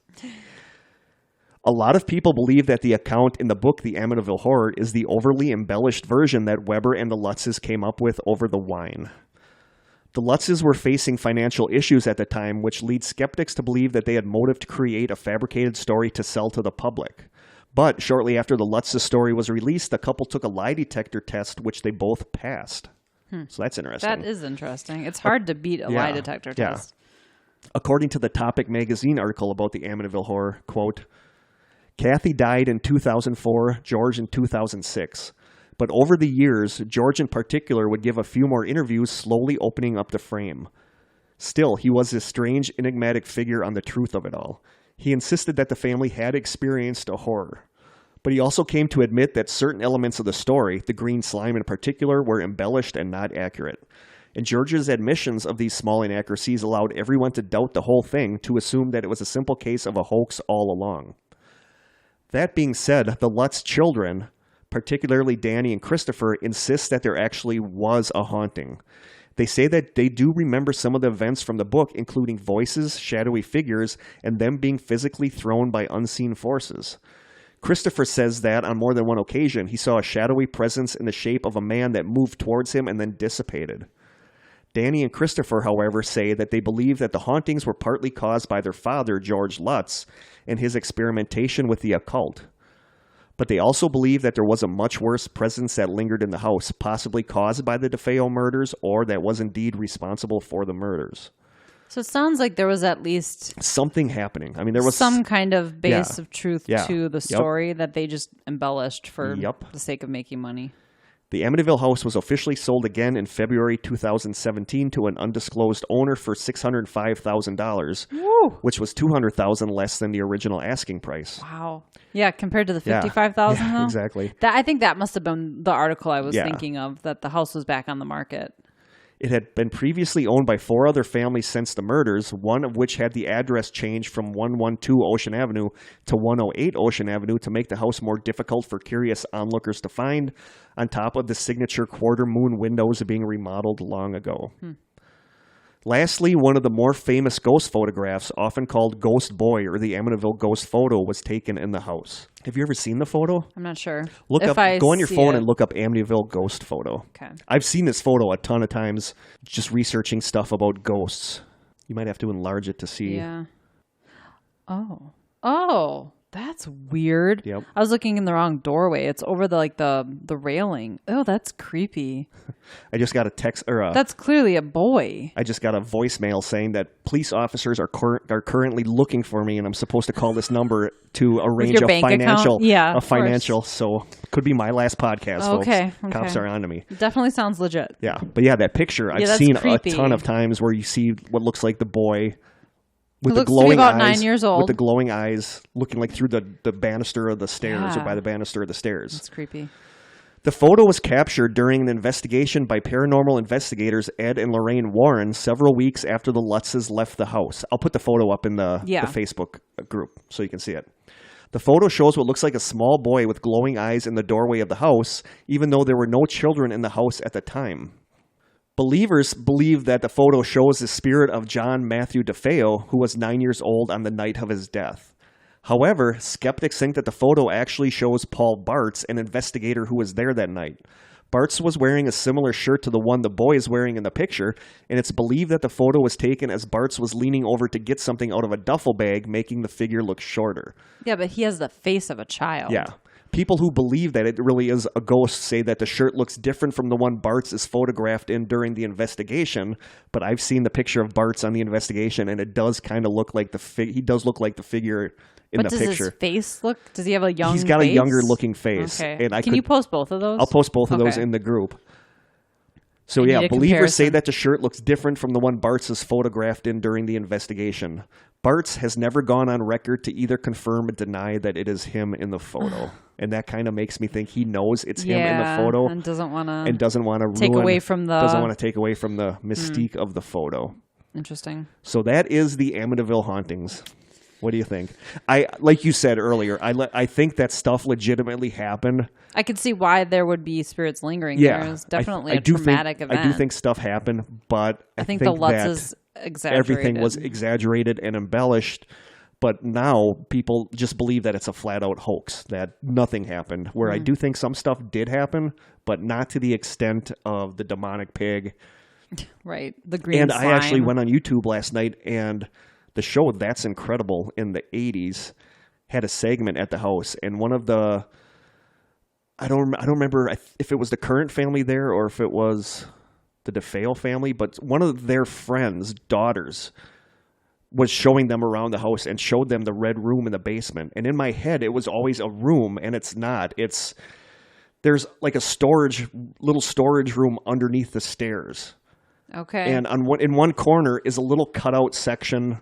A lot of people believe that the account in the book, The Amityville Horror, is the overly embellished version that Weber and the Lutzes came up with over the wine. The Lutzes were facing financial issues at the time, which leads skeptics to believe that they had motive to create a fabricated story to sell to the public. But shortly after the Lutzes story was released, the couple took a lie detector test, which they both passed. So that's interesting. That is interesting. It's hard to beat a lie detector test. According to the Topic magazine article about the Amityville Horror, quote, Kathy died in 2004, George in 2006. But over the years, George in particular would give a few more interviews, slowly opening up the frame. Still, he was this strange, enigmatic figure on the truth of it all. He insisted that the family had experienced a horror. But he also came to admit that certain elements of the story, the green slime in particular, were embellished and not accurate. And George's admissions of these small inaccuracies allowed everyone to doubt the whole thing, to assume that it was a simple case of a hoax all along. That being said, the Lutz children, particularly Danny and Christopher, insist that there actually was a haunting. They say that they do remember some of the events from the book, including voices, shadowy figures, and them being physically thrown by unseen forces. Christopher says that on more than one occasion, he saw a shadowy presence in the shape of a man that moved towards him and then dissipated. Danny and Christopher, however, say that they believe that the hauntings were partly caused by their father, George Lutz, and his experimentation with the occult. But they also believe that there was a much worse presence that lingered in the house, possibly caused by the DeFeo murders, or that was indeed responsible for the murders. So it sounds like there was at least something happening. I mean, there was some kind of base of truth to the story that they just embellished for the sake of making money. The Amityville house was officially sold again in February 2017 to an undisclosed owner for $605,000, which was $200,000 less than the original asking price. Wow. Yeah, compared to the $55,000 though? Exactly. I think that must have been the article I was thinking of, that the house was back on the market. It had been previously owned by 4 other families since the murders, one of which had the address changed from 112 Ocean Avenue to 108 Ocean Avenue to make the house more difficult for curious onlookers to find, on top of the signature quarter moon windows being remodeled long ago. Lastly, one of the more famous ghost photographs, often called Ghost Boy or the Amityville Ghost Photo, was taken in the house. Have you ever seen the photo? I'm not sure. Go on your phone and look up Amityville Ghost Photo. Okay. I've seen this photo a ton of times just researching stuff about ghosts. You might have to enlarge it to see. Yeah. Oh, that's weird. Yep. I was looking in the wrong doorway. It's over the railing. Oh, that's creepy. I just got a text that's clearly a boy. I just got a voicemail saying that police officers are currently looking for me, and I'm supposed to call this number to arrange a financial. Yeah, a financial. So could be my last podcast, folks. Okay. Cops are on to me. Definitely sounds legit. Yeah, but that picture I've seen creepy. A ton of times where you see what looks like the boy. With the glowing eyes, 9 years old. With the glowing eyes, looking like through the banister of the stairs or by the banister of the stairs. That's creepy. The photo was captured during an investigation by paranormal investigators Ed and Lorraine Warren several weeks after the Lutzes left the house. I'll put the photo up in the Facebook group so you can see it. The photo shows what looks like a small boy with glowing eyes in the doorway of the house, even though there were no children in the house at the time. Believers believe that the photo shows the spirit of John Matthew DeFeo, who was 9 years old on the night of his death. However, skeptics think that the photo actually shows Paul Bartz, an investigator who was there that night. Bartz was wearing a similar shirt to the one the boy is wearing in the picture, and it's believed that the photo was taken as Bartz was leaning over to get something out of a duffel bag, making the figure look shorter. Yeah, but he has the face of a child. Yeah. People who believe that it really is a ghost say that the shirt looks different from the one Bartz is photographed in during the investigation, but I've seen the picture of Bartz on the investigation, and it does kind of look like he does look like the figure in the picture. Does his face look? Does he have a young? He's got a younger looking face. Okay. And Can you post both of those? I'll post both of those in the group. So believers say that the shirt looks different from the one Bartz is photographed in during the investigation. Bartz has never gone on record to either confirm or deny that it is him in the photo. And that kind of makes me think he knows it's him in the photo and doesn't want to take away from the mystique of the photo. Interesting. So that is the Amityville hauntings. What do you think? Like you said earlier, I think that stuff legitimately happened. I could see why there would be spirits lingering. Yeah, there was definitely a traumatic event. I do think stuff happened, but I think the Lutz is exaggerated. Everything was exaggerated and embellished. But now people just believe that it's a flat-out hoax, that nothing happened. Where I do think some stuff did happen, but not to the extent of the demonic pig. Right, the green slime. I actually went on YouTube last night, and the show That's Incredible in the 80s had a segment at the house. And one of the... I don't remember if it was the current family there or if it was the DeFeo family, but one of their friends' daughters was showing them around the house and showed them the red room in the basement. And in my head, it was always a room, and it's not. There's like a little storage room underneath the stairs. Okay. And in one corner is a little cutout section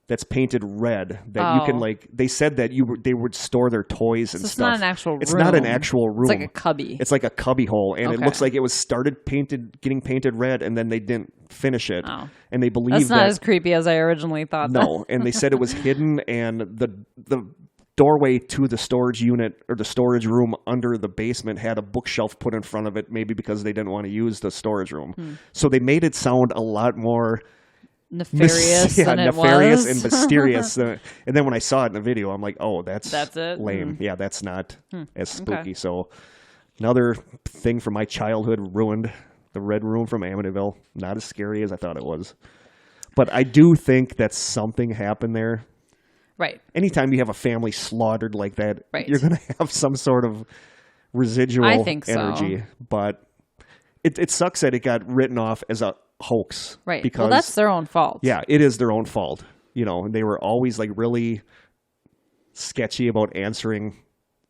that's painted red that you can they said that they would store their toys and stuff. It's not an actual room. It's not an actual room. It's like a cubby. It's like a cubby hole, and it looks like it was getting painted red, and then they didn't finish it. Oh. And they believe that's not as creepy as I originally thought. No, and they said it was hidden, and the doorway to the storage unit or the storage room under the basement had a bookshelf put in front of it, maybe because they didn't want to use the storage room. So they made it sound a lot more nefarious than it nefarious was. And mysterious. And then when I saw it in the video, I'm like, oh, that's it? lame. Yeah, that's not as spooky. Okay. So another thing from my childhood ruined. The Red Room from Amityville. Not as scary as I thought it was. But I do think that something happened there. Right. Anytime you have a family slaughtered like that, Right. you're going to have some sort of residual I think so. energy. But it sucks that it got written off as a hoax. Right. Because, well, that's their own fault. yeah, it is their own fault. You know, they were always like really sketchy about answering.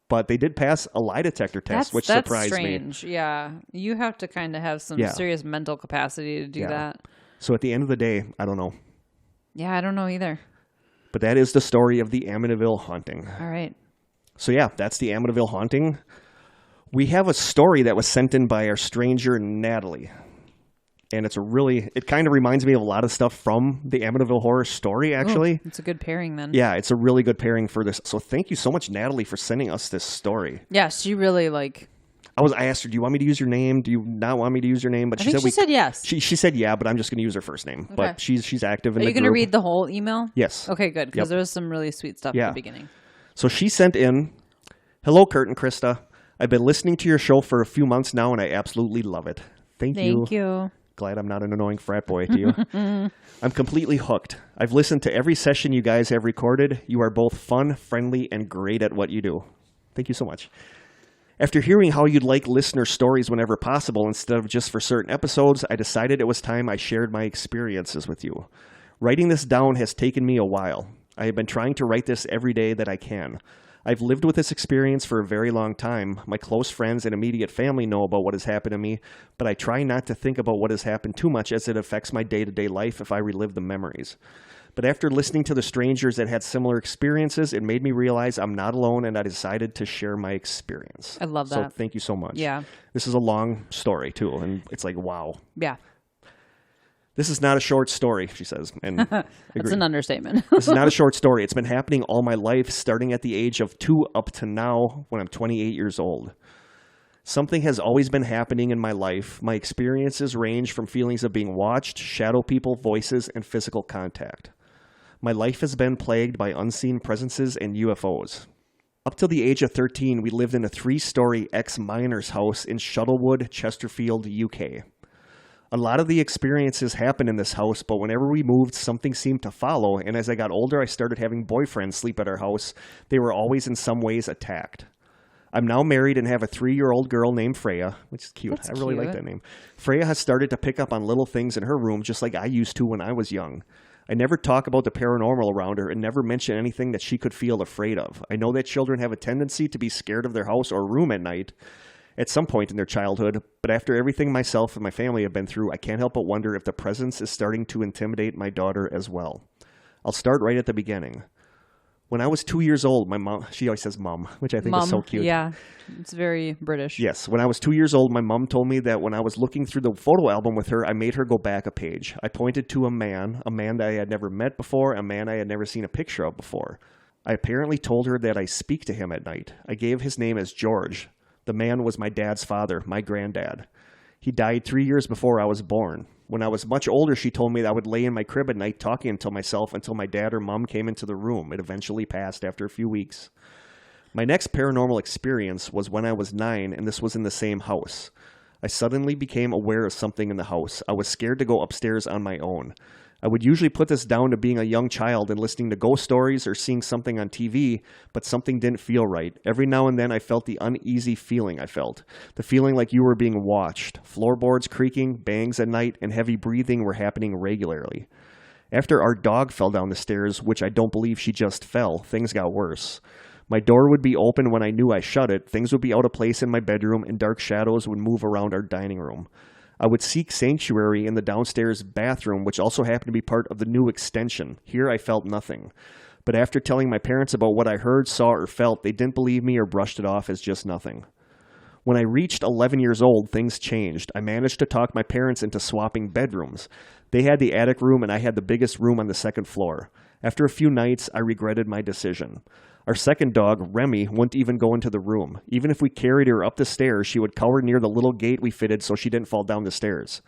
But they did pass a lie detector test, which surprised me. That's strange. Yeah. You have to kind of have some serious mental capacity to do that. So at the end of the day, I don't know. Yeah, I don't know either. But that is the story of the Amityville haunting. All right. So yeah, that's the Amityville haunting. We have a story that was sent in by our stranger, Natalie. And it kind of reminds me of a lot of stuff from the Amityville horror story, actually. Ooh, it's a good pairing then. Yeah, it's a really good pairing for this. So thank you so much, Natalie, for sending us this story. Yeah, she really I asked her, do you want me to use your name? Do you not want me to use your name? But I think she said yes. She said yeah, but I'm just going to use her first name. Okay. But she's active in the group. Are you going to read the whole email? Yes. Okay, good, because there was some really sweet stuff at the beginning. So she sent in, "Hello, Kurt and Krista. I've been listening to your show for a few months now, and I absolutely love it. Thank you. Glad I'm not an annoying frat boy to you. I'm completely hooked. I've listened to every session you guys have recorded. You are both fun, friendly, and great at what you do. Thank you so much. After hearing how you'd like listener stories whenever possible instead of just for certain episodes, I decided it was time I shared my experiences with you. Writing this down has taken me a while. I have been trying to write this every day that I can. I've lived with this experience for a very long time. My close friends and immediate family know about what has happened to me, but I try not to think about what has happened too much as it affects my day-to-day life if I relive the memories. But after listening to the strangers that had similar experiences, it made me realize I'm not alone, and I decided to share my experience." I love that. So thank you so much. Yeah. This is a long story, too, and it's like, wow. Yeah. This is not a short story, she says. And That's an understatement. This is not a short story. It's been happening all my life, starting at the age of 2 up to now when I'm 28 years old. Something has always been happening in my life. My experiences range from feelings of being watched, shadow people, voices, and physical contact. My life has been plagued by unseen presences and UFOs. Up till the age of 13, we lived in a 3-story ex-miner's house in Shuttlewood, Chesterfield, UK. A lot of the experiences happened in this house, but whenever we moved, something seemed to follow, and as I got older, I started having boyfriends sleep at our house. They were always in some ways attacked. I'm now married and have a 3-year-old girl named Freya, which is cute. I really like that name. Freya has started to pick up on little things in her room just like I used to when I was young. I never talk about the paranormal around her and never mention anything that she could feel afraid of. I know that children have a tendency to be scared of their house or room at night at some point in their childhood, but after everything myself and my family have been through, I can't help but wonder if the presence is starting to intimidate my daughter as well. I'll start right at the beginning. When I was 2 years old, my mom, she always says mom, which I think is so cute. Yeah, it's very British. Yes. When I was 2 years old, my mom told me that when I was looking through the photo album with her, I made her go back a page. I pointed to a man that I had never met before, a man I had never seen a picture of before. I apparently told her that I speak to him at night. I gave his name as George. The man was my dad's father, my granddad. He died 3 years before I was born. When I was much older, she told me that I would lay in my crib at night talking to myself until my dad or mom came into the room. It eventually passed after a few weeks. My next paranormal experience was when I was 9, and this was in the same house. I suddenly became aware of something in the house. I was scared to go upstairs on my own. I would usually put this down to being a young child and listening to ghost stories or seeing something on TV, but something didn't feel right. Every now and then I felt the uneasy feeling I felt. The feeling like you were being watched. Floorboards creaking, bangs at night, and heavy breathing were happening regularly. After our dog fell down the stairs, which I don't believe she just fell, things got worse. My door would be open when I knew I shut it, things would be out of place in my bedroom, and dark shadows would move around our dining room. I would seek sanctuary in the downstairs bathroom, which also happened to be part of the new extension. Here I felt nothing. But after telling my parents about what I heard, saw, or felt, they didn't believe me or brushed it off as just nothing. When I reached 11 years old, things changed. I managed to talk my parents into swapping bedrooms. They had the attic room and I had the biggest room on the second floor. After a few nights, I regretted my decision. Our second dog, Remy, wouldn't even go into the room. Even if we carried her up the stairs, she would cower near the little gate we fitted so she didn't fall down the stairs.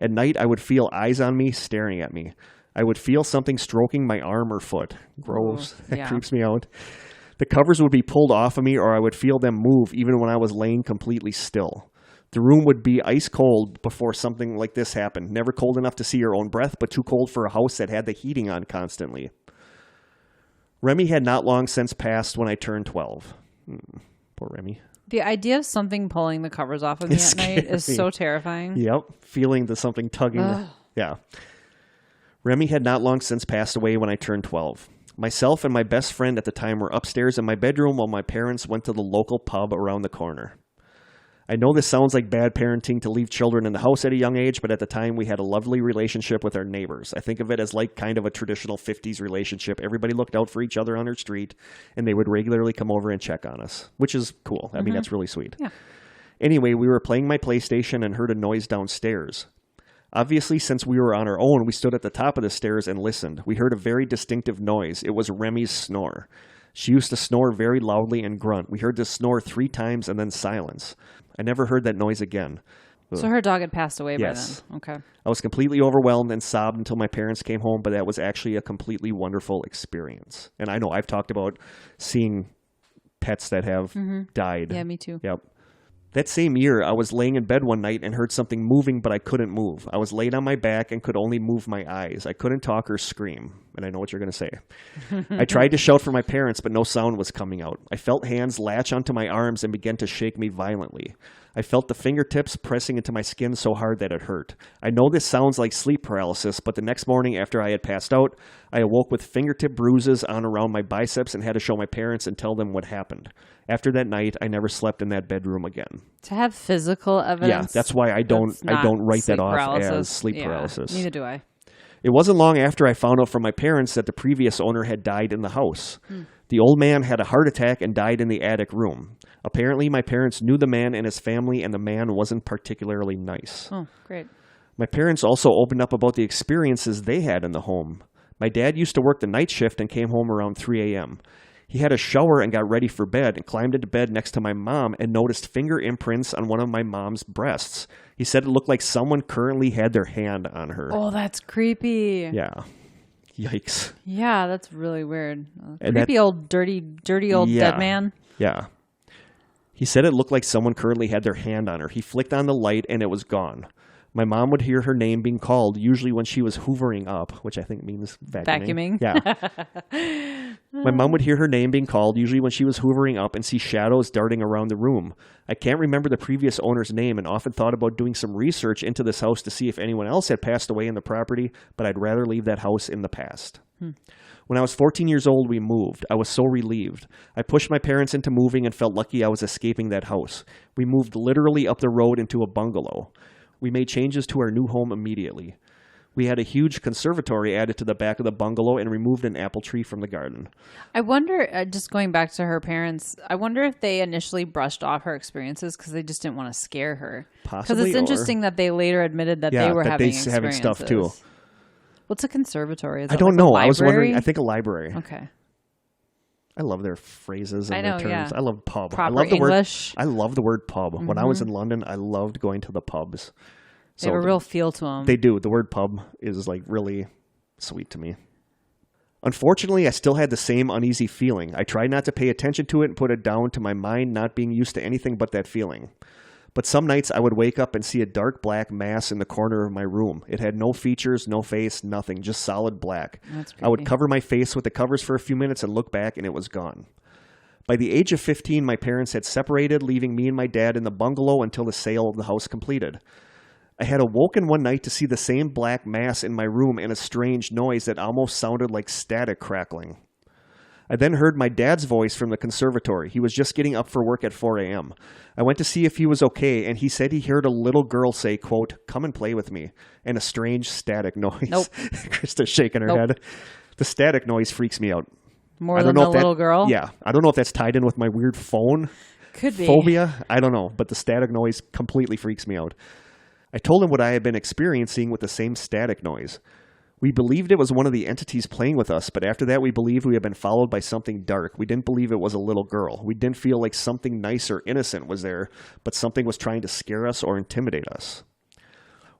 At night, I would feel eyes on me, staring at me. I would feel something stroking my arm or foot. Gross. Yeah. That creeps me out. The covers would be pulled off of me or I would feel them move even when I was laying completely still. The room would be ice cold before something like this happened. Never cold enough to see your own breath, but too cold for a house that had the heating on constantly. Remy had not long since passed when I turned 12. Poor Remy. The idea of something pulling the covers off of me at night is so terrifying. Yep. Feeling the something tugging. Yeah. Remy had not long since passed away when I turned 12. Myself and my best friend at the time were upstairs in my bedroom while my parents went to the local pub around the corner. I know this sounds like bad parenting to leave children in the house at a young age, but at the time we had a lovely relationship with our neighbors. I think of it as like kind of a traditional 50s relationship. Everybody looked out for each other on our street, and they would regularly come over and check on us, which is cool. I mean, that's really sweet. Yeah. Anyway, we were playing my PlayStation and heard a noise downstairs. Obviously, since we were on our own, we stood at the top of the stairs and listened. We heard a very distinctive noise. It was Remy's snore. She used to snore very loudly and grunt. We heard this snore 3 times and then silence. I never heard that noise again. So her dog had passed away by Yes. then. Okay. I was completely overwhelmed and sobbed until my parents came home, but that was actually a completely wonderful experience. And I know I've talked about seeing pets that have died. Yeah, me too. Yep. That same year, I was laying in bed one night and heard something moving, but I couldn't move. I was laid on my back and could only move my eyes. I couldn't talk or scream. And I know what you're going to say. I tried to shout for my parents, but no sound was coming out. I felt hands latch onto my arms and begin to shake me violently. I felt the fingertips pressing into my skin so hard that it hurt. I know this sounds like sleep paralysis, but the next morning after I had passed out, I awoke with fingertip bruises on around my biceps and had to show my parents and tell them what happened. After that night, I never slept in that bedroom again. To have physical evidence. Yeah, that's why I don't write that off as sleep paralysis. Neither do I. It wasn't long after I found out from my parents that the previous owner had died in the house. The old man had a heart attack and died in the attic room. Apparently, my parents knew the man and his family, and the man wasn't particularly nice. Oh, great. My parents also opened up about the experiences they had in the home. My dad used to work the night shift and came home around 3 a.m. He had a shower and got ready for bed and climbed into bed next to my mom and noticed finger imprints on one of my mom's breasts. He said it looked like someone currently had their hand on her. Oh, that's creepy. Yeah. Yikes. Yeah, that's really weird. And Creepy old, dirty old dead man. Yeah. He said it looked like someone currently had their hand on her. He flicked on the light and it was gone. My mom would hear her name being called, usually when she was hoovering up, which I think means vacuuming. Yeah. My mom would hear her name being called, usually when she was hoovering up, and see shadows darting around the room. I can't remember the previous owner's name and often thought about doing some research into this house to see if anyone else had passed away in the property, but I'd rather leave that house in the past. When I was 14 years old, we moved. I was so relieved. I pushed my parents into moving and felt lucky I was escaping that house. We moved literally up the road into a bungalow. We made changes to our new home immediately. We had a huge conservatory added to the back of the bungalow and removed an apple tree from the garden. I wonder, just going back to her parents, I wonder if they initially brushed off her experiences because they just didn't want to scare her. Possibly. Because it's interesting that they later admitted that they were having experiences. Having stuff too. What's a conservatory? Is I that don't like know. a library? I was wondering. I think a library. Okay. I love their phrases and I know, their terms. yeah. I love pub. Proper I love the English. word. I love the word pub. When I was in London, I loved going to the pubs. They have a real feel to them. They do. The word pub is like really sweet to me. Unfortunately, I still had the same uneasy feeling. I tried not to pay attention to it and put it down to my mind not being used to anything but that feeling. But some nights I would wake up and see a dark black mass in the corner of my room. It had no features, no face, nothing, just solid black. That's creepy. I would cover my face with the covers for a few minutes and look back, and it was gone. By the age of 15, my parents had separated, leaving me and my dad in the bungalow until the sale of the house completed. I had awoken one night to see the same black mass in my room and a strange noise that almost sounded like static crackling. I then heard my dad's voice from the conservatory. He was just getting up for work at 4 a.m. I went to see if he was okay, and he said he heard a little girl say, quote, "Come and play with me," and a strange static noise. Nope. Krista's shaking her head. The static noise freaks me out. More than the little girl? Yeah. I don't know if that's tied in with my weird phone Could be. phobia. I don't know, but the static noise completely freaks me out. I told him what I had been experiencing with the same static noise. We believed it was one of the entities playing with us, but after that we believed we had been followed by something dark. We didn't believe it was a little girl. We didn't feel like something nice or innocent was there, but something was trying to scare us or intimidate us.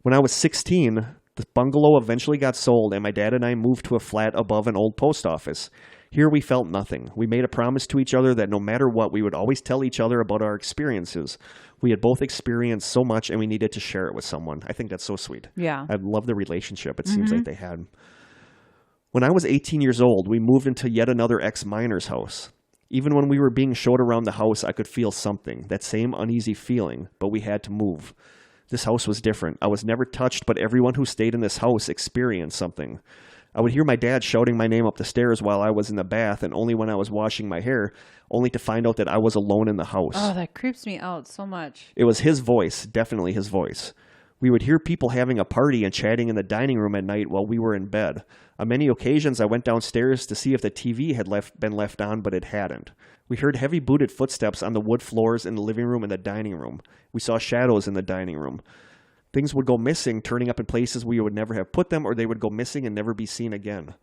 When I was 16, the The bungalow eventually got sold, and my dad and I moved to a flat above an old post office. Here we felt nothing. We made a promise to each other that no matter what, we would always tell each other about our experiences. We had both experienced so much, and we needed to share it with someone. I think that's so sweet. Yeah. I love the relationship it seems like they had. When I was 18 years old, we moved into yet another ex-miner's house. Even when we were being showed around the house, I could feel something, that same uneasy feeling, but we had to move. This house was different. I was never touched, but everyone who stayed in this house experienced something. I would hear my dad shouting my name up the stairs while I was in the bath, and only when I was washing my hair, only to find out that I was alone in the house. Oh, that creeps me out so much. It was his voice, definitely his voice. We would hear people having a party and chatting in the dining room at night while we were in bed. On many occasions, I went downstairs to see if the TV had been left on, but it hadn't. We heard heavy booted footsteps on the wood floors in the living room and the dining room. We saw shadows in the dining room. Things would go missing, turning up in places we would never have put them, or they would go missing and never be seen again.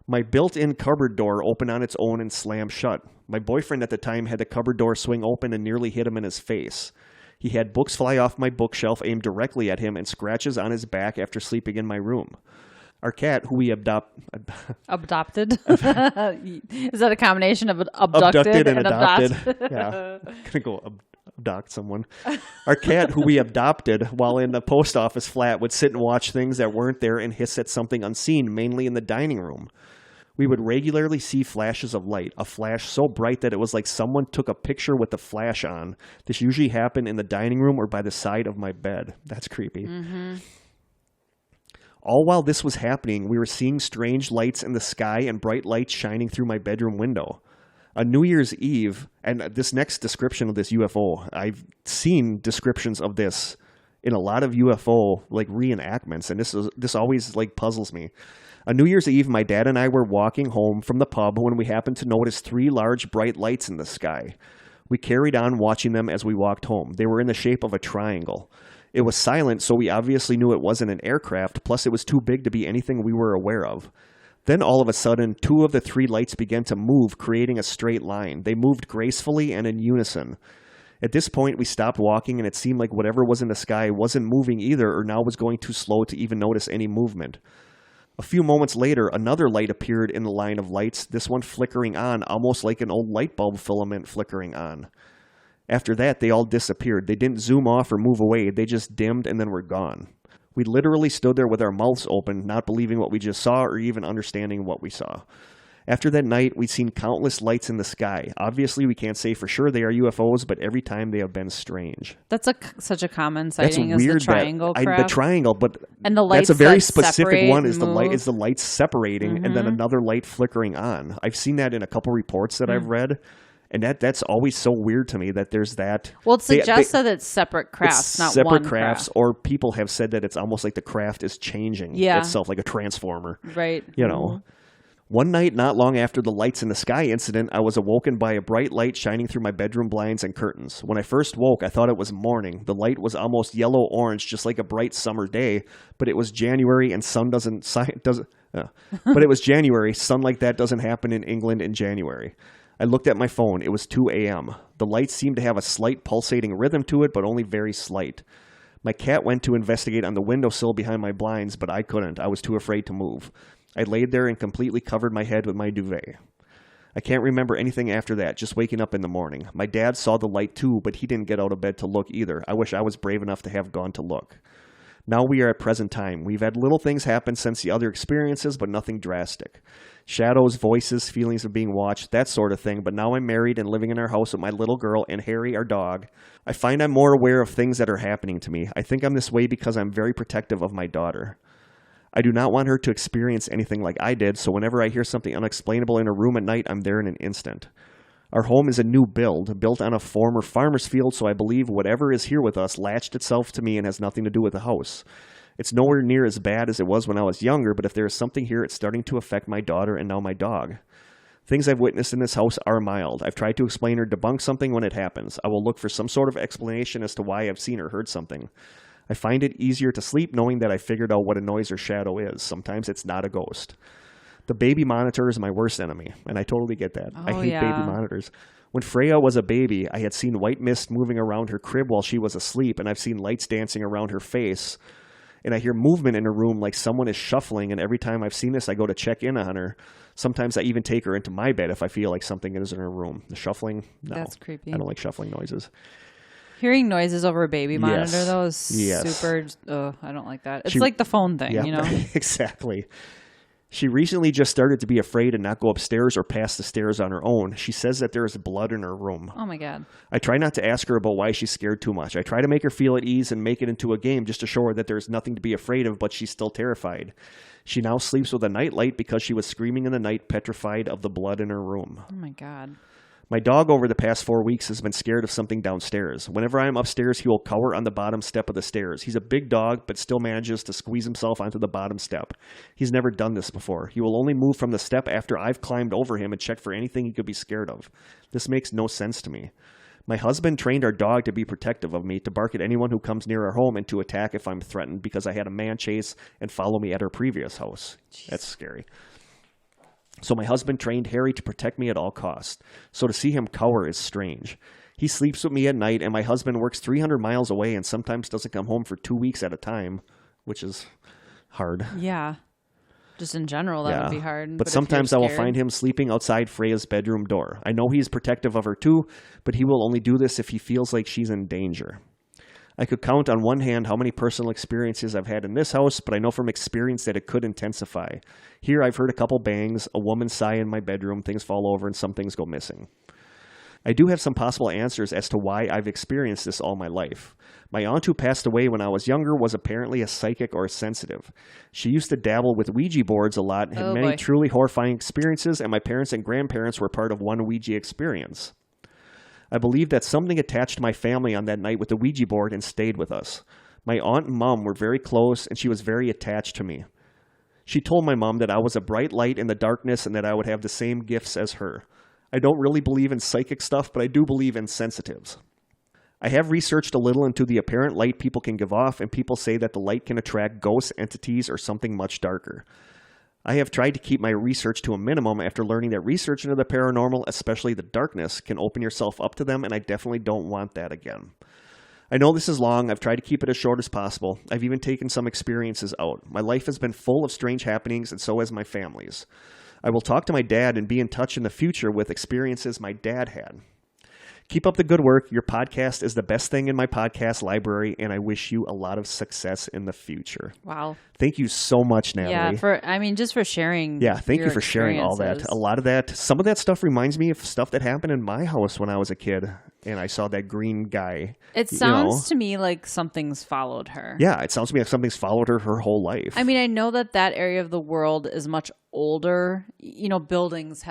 My built-in cupboard door opened on its own and slammed shut. My boyfriend at the time had the cupboard door swing open and nearly hit him in his face. He had books fly off my bookshelf aimed directly at him and scratches on his back after sleeping in my room. Our cat, who we Abducted? Is that a combination of abducted and adopted? adopt? Yeah, gonna go abduct someone. Our cat, who we adopted while in the post office flat, would sit and watch things that weren't there and hiss at something unseen, mainly in the dining room. We would regularly see flashes of light, a flash so bright that it was like someone took a picture with the flash on. This usually happened in the dining room or by the side of my bed. That's creepy. Mm-hmm. All while this was happening, we were seeing strange lights in the sky and bright lights shining through my bedroom window. On New Year's Eve, and this next description of this UFO, I've seen descriptions of this in a lot of UFO reenactments, and this always puzzles me. On New Year's Eve, my dad and I were walking home from the pub when we happened to notice 3 large bright lights in the sky. We carried on watching them as we walked home. They were in the shape of a triangle. It was silent, so we obviously knew it wasn't an aircraft, plus it was too big to be anything we were aware of. Then all of a sudden, 2 of the 3 lights began to move, creating a straight line. They moved gracefully and in unison. At this point, we stopped walking, and it seemed like whatever was in the sky wasn't moving either, or now was going too slow to even notice any movement. A few moments later, another light appeared in the line of lights, this one flickering on, almost like an old light bulb filament flickering on. After that, they all disappeared. They didn't zoom off or move away. They just dimmed and then were gone. We literally stood there with our mouths open, not believing what we just saw or even understanding what we saw. After that night, we'd seen countless lights in the sky. Obviously, we can't say for sure they are UFOs, but every time they have been strange. That's such a common sighting That's weird, as the triangle craft. The triangle, but and the lights that's a very that specific one. Is move. the light separating and then another light flickering on? I've seen that in a couple reports that I've read. And that's always so weird to me that there's that. Well, it suggests that it's separate crafts, not separate one crafts, craft. or people have said that it's almost like the craft is changing itself, like a transformer. Right. You know. One night, not long after the lights in the sky incident, I was awoken by a bright light shining through my bedroom blinds and curtains. When I first woke, I thought it was morning. The light was almost yellow-orange, just like a bright summer day, but it was January and but it was January. Sun like that doesn't happen in England in January. I looked at my phone. It was 2 a.m. The light seemed to have a slight pulsating rhythm to it, but only very slight. My cat went to investigate on the windowsill behind my blinds, but I couldn't. I was too afraid to move. I laid there and completely covered my head with my duvet. I can't remember anything after that, just waking up in the morning. My dad saw the light too, but he didn't get out of bed to look either. I wish I was brave enough to have gone to look. Now we are at present time. We've had little things happen since the other experiences, but nothing drastic. Shadows, voices, feelings of being watched, that sort of thing, but now I'm married and living in our house with my little girl and Harry, our dog. I find I'm more aware of things that are happening to me. I think I'm this way because I'm very protective of my daughter. I do not want her to experience anything like I did, so whenever I hear something unexplainable in a room at night, I'm there in an instant. Our home is a new built on a former farmer's field, so I believe whatever is here with us latched itself to me and has nothing to do with the house. It's nowhere near as bad as it was when I was younger, but if there is something here, it's starting to affect my daughter and now my dog. Things I've witnessed in this house are mild. I've tried to explain or debunk something when it happens. I will look for some sort of explanation as to why I've seen or heard something. I find it easier to sleep knowing that I figured out what a noise or shadow is. Sometimes it's not a ghost. The baby monitor is my worst enemy, and I totally get that. I hate baby monitors. When Freya was a baby, I had seen white mist moving around her crib while she was asleep, and I've seen lights dancing around her face. And I hear movement in her room like someone is shuffling, and every time I've seen this, I go to check in on her. Sometimes I even take her into my bed if I feel like something is in her room. The shuffling? No. That's creepy. I don't like shuffling noises. Hearing noises over a baby monitor, Yes. though, is Yes. super... I don't like that. It's like the phone thing, Yep. you know? Exactly. She recently just started to be afraid and not go upstairs or past the stairs on her own. She says that there is blood in her room. Oh, my God. I try not to ask her about why she's scared too much. I try to make her feel at ease and make it into a game just to show her that there's nothing to be afraid of, but she's still terrified. She now sleeps with a nightlight because she was screaming in the night, petrified of the blood in her room. Oh, my God. My dog over the past 4 weeks has been scared of something downstairs. Whenever I am upstairs, he will cower on the bottom step of the stairs. He's a big dog, but still manages to squeeze himself onto the bottom step. He's never done this before. He will only move from the step after I've climbed over him and checked for anything he could be scared of. This makes no sense to me. My husband trained our dog to be protective of me, to bark at anyone who comes near our home, and to attack if I'm threatened, because I had a man chase and follow me at our previous house. Jeez. That's scary. So my husband trained Harry to protect me at all costs. So to see him cower is strange. He sleeps with me at night, and my husband works 300 miles away and sometimes doesn't come home for 2 weeks at a time, which is hard. Yeah. Just in general, that would be hard. But sometimes I will find him sleeping outside Freya's bedroom door. I know he's protective of her too, but he will only do this if he feels like she's in danger. I could count on one hand how many personal experiences I've had in this house, but I know from experience that it could intensify. Here I've heard a couple bangs, a woman sigh in my bedroom, things fall over, and some things go missing. I do have some possible answers as to why I've experienced this all my life. My aunt who passed away when I was younger was apparently a psychic or a sensitive. She used to dabble with Ouija boards a lot and had many truly horrifying experiences, and my parents and grandparents were part of one Ouija experience. I believe that something attached my family on that night with the Ouija board and stayed with us. My aunt and mom were very close, and she was very attached to me. She told my mom that I was a bright light in the darkness and that I would have the same gifts as her. I don't really believe in psychic stuff, but I do believe in sensitives. I have researched a little into the apparent light people can give off, and people say that the light can attract ghosts, entities, or something much darker. I have tried to keep my research to a minimum after learning that research into the paranormal, especially the darkness, can open yourself up to them, and I definitely don't want that again. I know this is long. I've tried to keep it as short as possible. I've even taken some experiences out. My life has been full of strange happenings, and so has my family's. I will talk to my dad and be in touch in the future with experiences my dad had. Keep up the good work. Your podcast is the best thing in my podcast library, and I wish you a lot of success in the future. Wow. Thank you so much, Natalie. Yeah, just for sharing. Yeah, thank you for sharing all that. A lot of that, some of that stuff reminds me of stuff that happened in my house when I was a kid, and I saw that green guy. It sounds to me like something's followed her. Yeah, it sounds to me like something's followed her whole life. I mean, I know that area of the world is much older. Buildings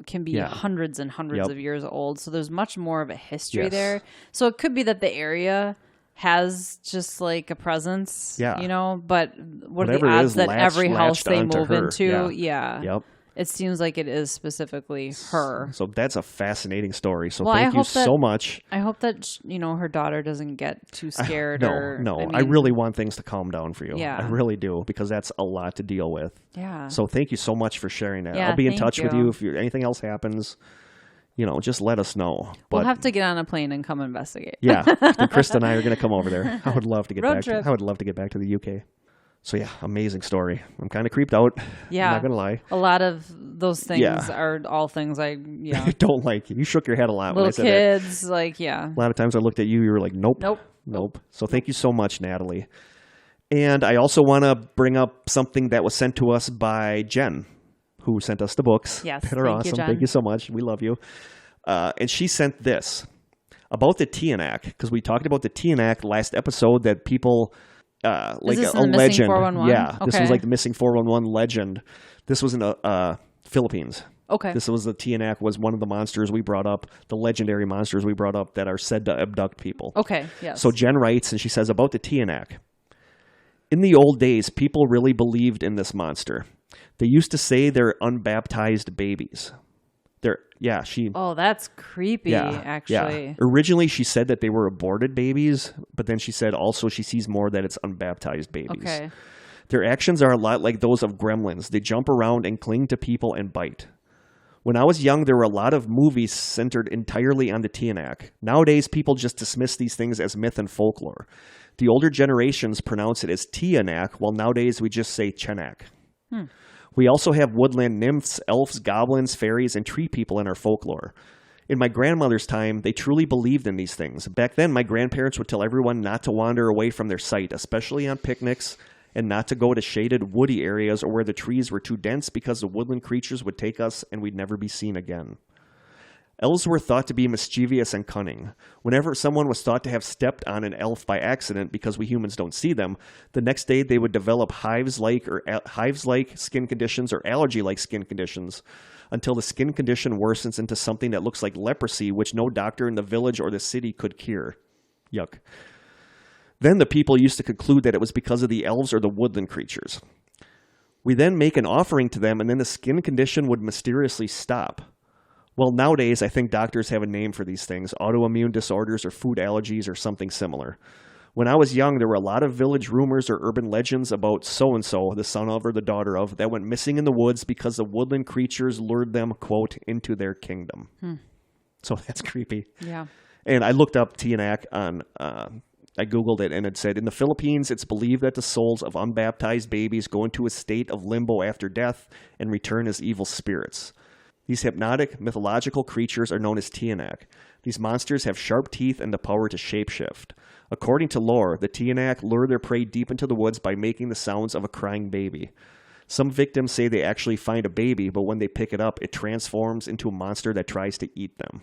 can be hundreds and hundreds of years old. So there's much more of a history there. So it could be that the area has just like a presence, but what are the odds that every house they move into? Yep. It seems like it is specifically her. So that's a fascinating story. So thank you so much. I hope that, her daughter doesn't get too scared. I really want things to calm down for you. Yeah. I really do, because that's a lot to deal with. Yeah. So thank you so much for sharing that. Yeah, I'll be in touch with you if anything else happens. Just let us know. We'll have to get on a plane and come investigate. Yeah. And Krista and I are going to come over there. I would love to get Road back. trip. I would love to get back to the UK. So yeah, amazing story. I'm kind of creeped out. Yeah. I'm not going to lie. A lot of those things are all things I don't like. You shook your head a lot when I said kids, that. A lot of times I looked at you, you were like, nope. So thank you so much, Natalie. And I also want to bring up something that was sent to us by Jen, who sent us the books. Yes, that are awesome. Thank you so much. We love you. And she sent this about the Tianak, because we talked about the Tianak last episode, that people... like a legend. 411? Yeah, this was like the missing 411 legend. This was in the Philippines. Okay. This was the Tianak, was one of the monsters we brought up, the legendary monsters we brought up that are said to abduct people. Okay, yes. So Jen writes, and she says about the Tianak. In the old days, people really believed in this monster. They used to say they're unbaptized babies. Oh, that's creepy, actually. Yeah. Originally, she said that they were aborted babies, but then she said also she sees more that it's unbaptized babies. Okay. Their actions are a lot like those of gremlins. They jump around and cling to people and bite. When I was young, there were a lot of movies centered entirely on the Tianak. Nowadays, people just dismiss these things as myth and folklore. The older generations pronounce it as Tianak, while nowadays we just say Chenak. We also have woodland nymphs, elves, goblins, fairies, and tree people in our folklore. In my grandmother's time, they truly believed in these things. Back then, my grandparents would tell everyone not to wander away from their site, especially on picnics, and not to go to shaded, woody areas or where the trees were too dense because the woodland creatures would take us and we'd never be seen again. Elves were thought to be mischievous and cunning. Whenever someone was thought to have stepped on an elf by accident because we humans don't see them, the next day they would develop hives-like skin conditions or allergy-like skin conditions until the skin condition worsens into something that looks like leprosy, which no doctor in the village or the city could cure. Yuck. Then the people used to conclude that it was because of the elves or the woodland creatures. We then make an offering to them, and then the skin condition would mysteriously stop. Well, nowadays, I think doctors have a name for these things, autoimmune disorders or food allergies or something similar. When I was young, there were a lot of village rumors or urban legends about so-and-so, the son of or the daughter of, that went missing in the woods because the woodland creatures lured them, quote, into their kingdom. So that's creepy. Yeah. And I looked up Tianak on... I Googled it, and it said, in the Philippines, it's believed that the souls of unbaptized babies go into a state of limbo after death and return as evil spirits. These hypnotic, mythological creatures are known as Tianak. These monsters have sharp teeth and the power to shapeshift. According to lore, the Tianak lure their prey deep into the woods by making the sounds of a crying baby. Some victims say they actually find a baby, but when they pick it up, it transforms into a monster that tries to eat them.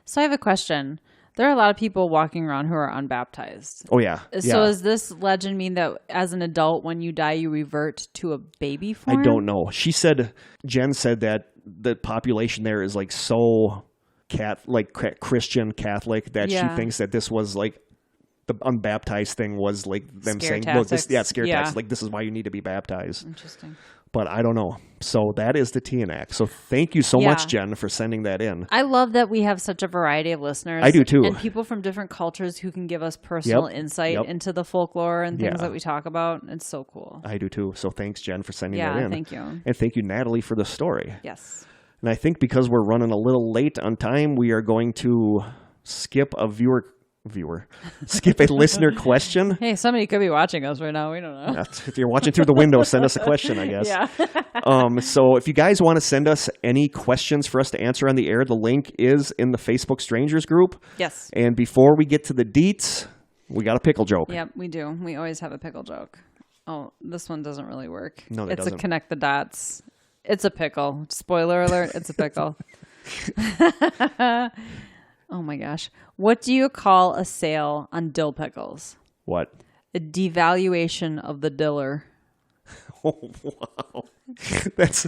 So I have a question. There are a lot of people walking around who are unbaptized. Oh, yeah. So does this legend mean that as an adult, when you die, you revert to a baby form? I don't know. Jen said that the population there is like so Christian Catholic that she thinks that this was like the unbaptized thing was like them Scare saying, tactics. scare tactics. Like, this is why you need to be baptized. Interesting. But I don't know. So that is the Tianak. So thank you so much, Jen, for sending that in. I love that we have such a variety of listeners. I do too. And people from different cultures who can give us personal insight into the folklore and things that we talk about. It's so cool. I do too. So thanks, Jen, for sending that in. Yeah, thank you. And thank you, Natalie, for the story. Yes. And I think because we're running a little late on time, we are going to skip a skip a listener question. Hey, somebody could be watching us right now. We don't know. If you're watching through the window, send us a question, I guess. Yeah. So if you guys want to send us any questions for us to answer on the air, the link is in the Facebook Strangers group. Yes. And before we get to the deets, we got a pickle joke. Yep, we do. We always have a pickle joke. Oh, this one doesn't really work. No, that doesn't. It's a connect the dots. It's a pickle. Spoiler alert, it's a pickle. Oh my gosh. What do you call a sale on dill pickles? What? A devaluation of the diller. Oh, wow. That's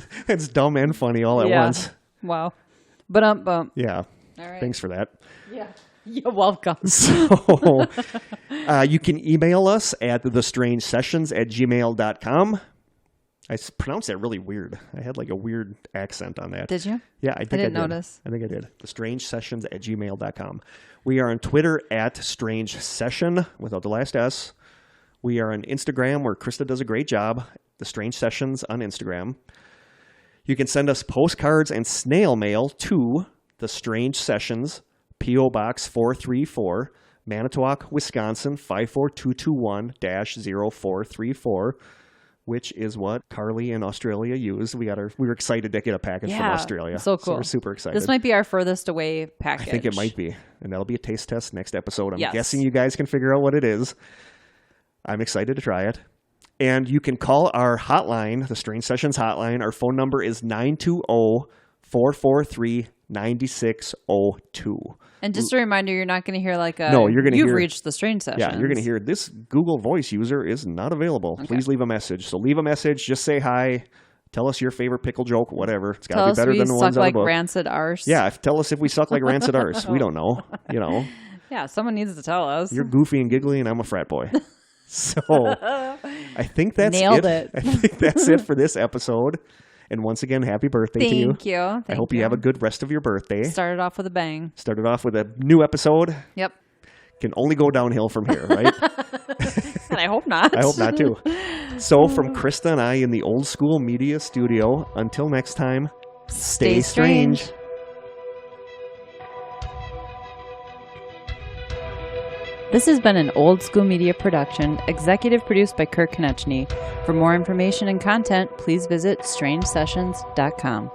dumb and funny all at once. Wow. Bump. Yeah. All right. Thanks for that. Yeah. You're welcome. So you can email us at thestrangesessions@gmail.com. I pronounced that really weird. I had like a weird accent on that. Did you? Yeah, I didn't notice. I think I did. thestrangesessions@gmail.com. We are on Twitter at Strange Session without the last S. We are on Instagram where Krista does a great job. The Strange Sessions on Instagram. You can send us postcards and snail mail to The Strange Sessions, P.O. Box 434, Manitowoc, Wisconsin 54221-0434. Which is what Carly in Australia used. We were excited to get a package from Australia. So cool. So we're super excited. This might be our furthest away package. I think it might be. And that'll be a taste test next episode. I'm Yes. guessing you guys can figure out what it is. I'm excited to try it. And you can call our hotline, the Strange Sessions hotline. Our phone number is 920-443-9602. And just a reminder, you're not going to hear like a, no, you're going to hear, you've reached the Strange Sessions. Yeah, you're going to hear this Google Voice user is not available. Okay. Please leave a message. So leave a message. Just say hi. Tell us your favorite pickle joke, whatever. It's got to be better than the ones on the book. Tell us we suck like rancid arse. Yeah, tell us if we suck like rancid arse. We don't know, Yeah, someone needs to tell us. You're goofy and giggly, and I'm a frat boy. So I think that's Nailed it. I think that's it for this episode. And once again, happy birthday to you. Thank you. I hope you have a good rest of your birthday. Started off with a bang. Started off with a new episode. Yep. Can only go downhill from here, right? And I hope not. I hope not, too. So from Krista and I in the Old School Media Studio, until next time, Stay strange. This has been an Old School Media production, executive produced by Kirk Konechny. For more information and content, please visit strangesessions.com.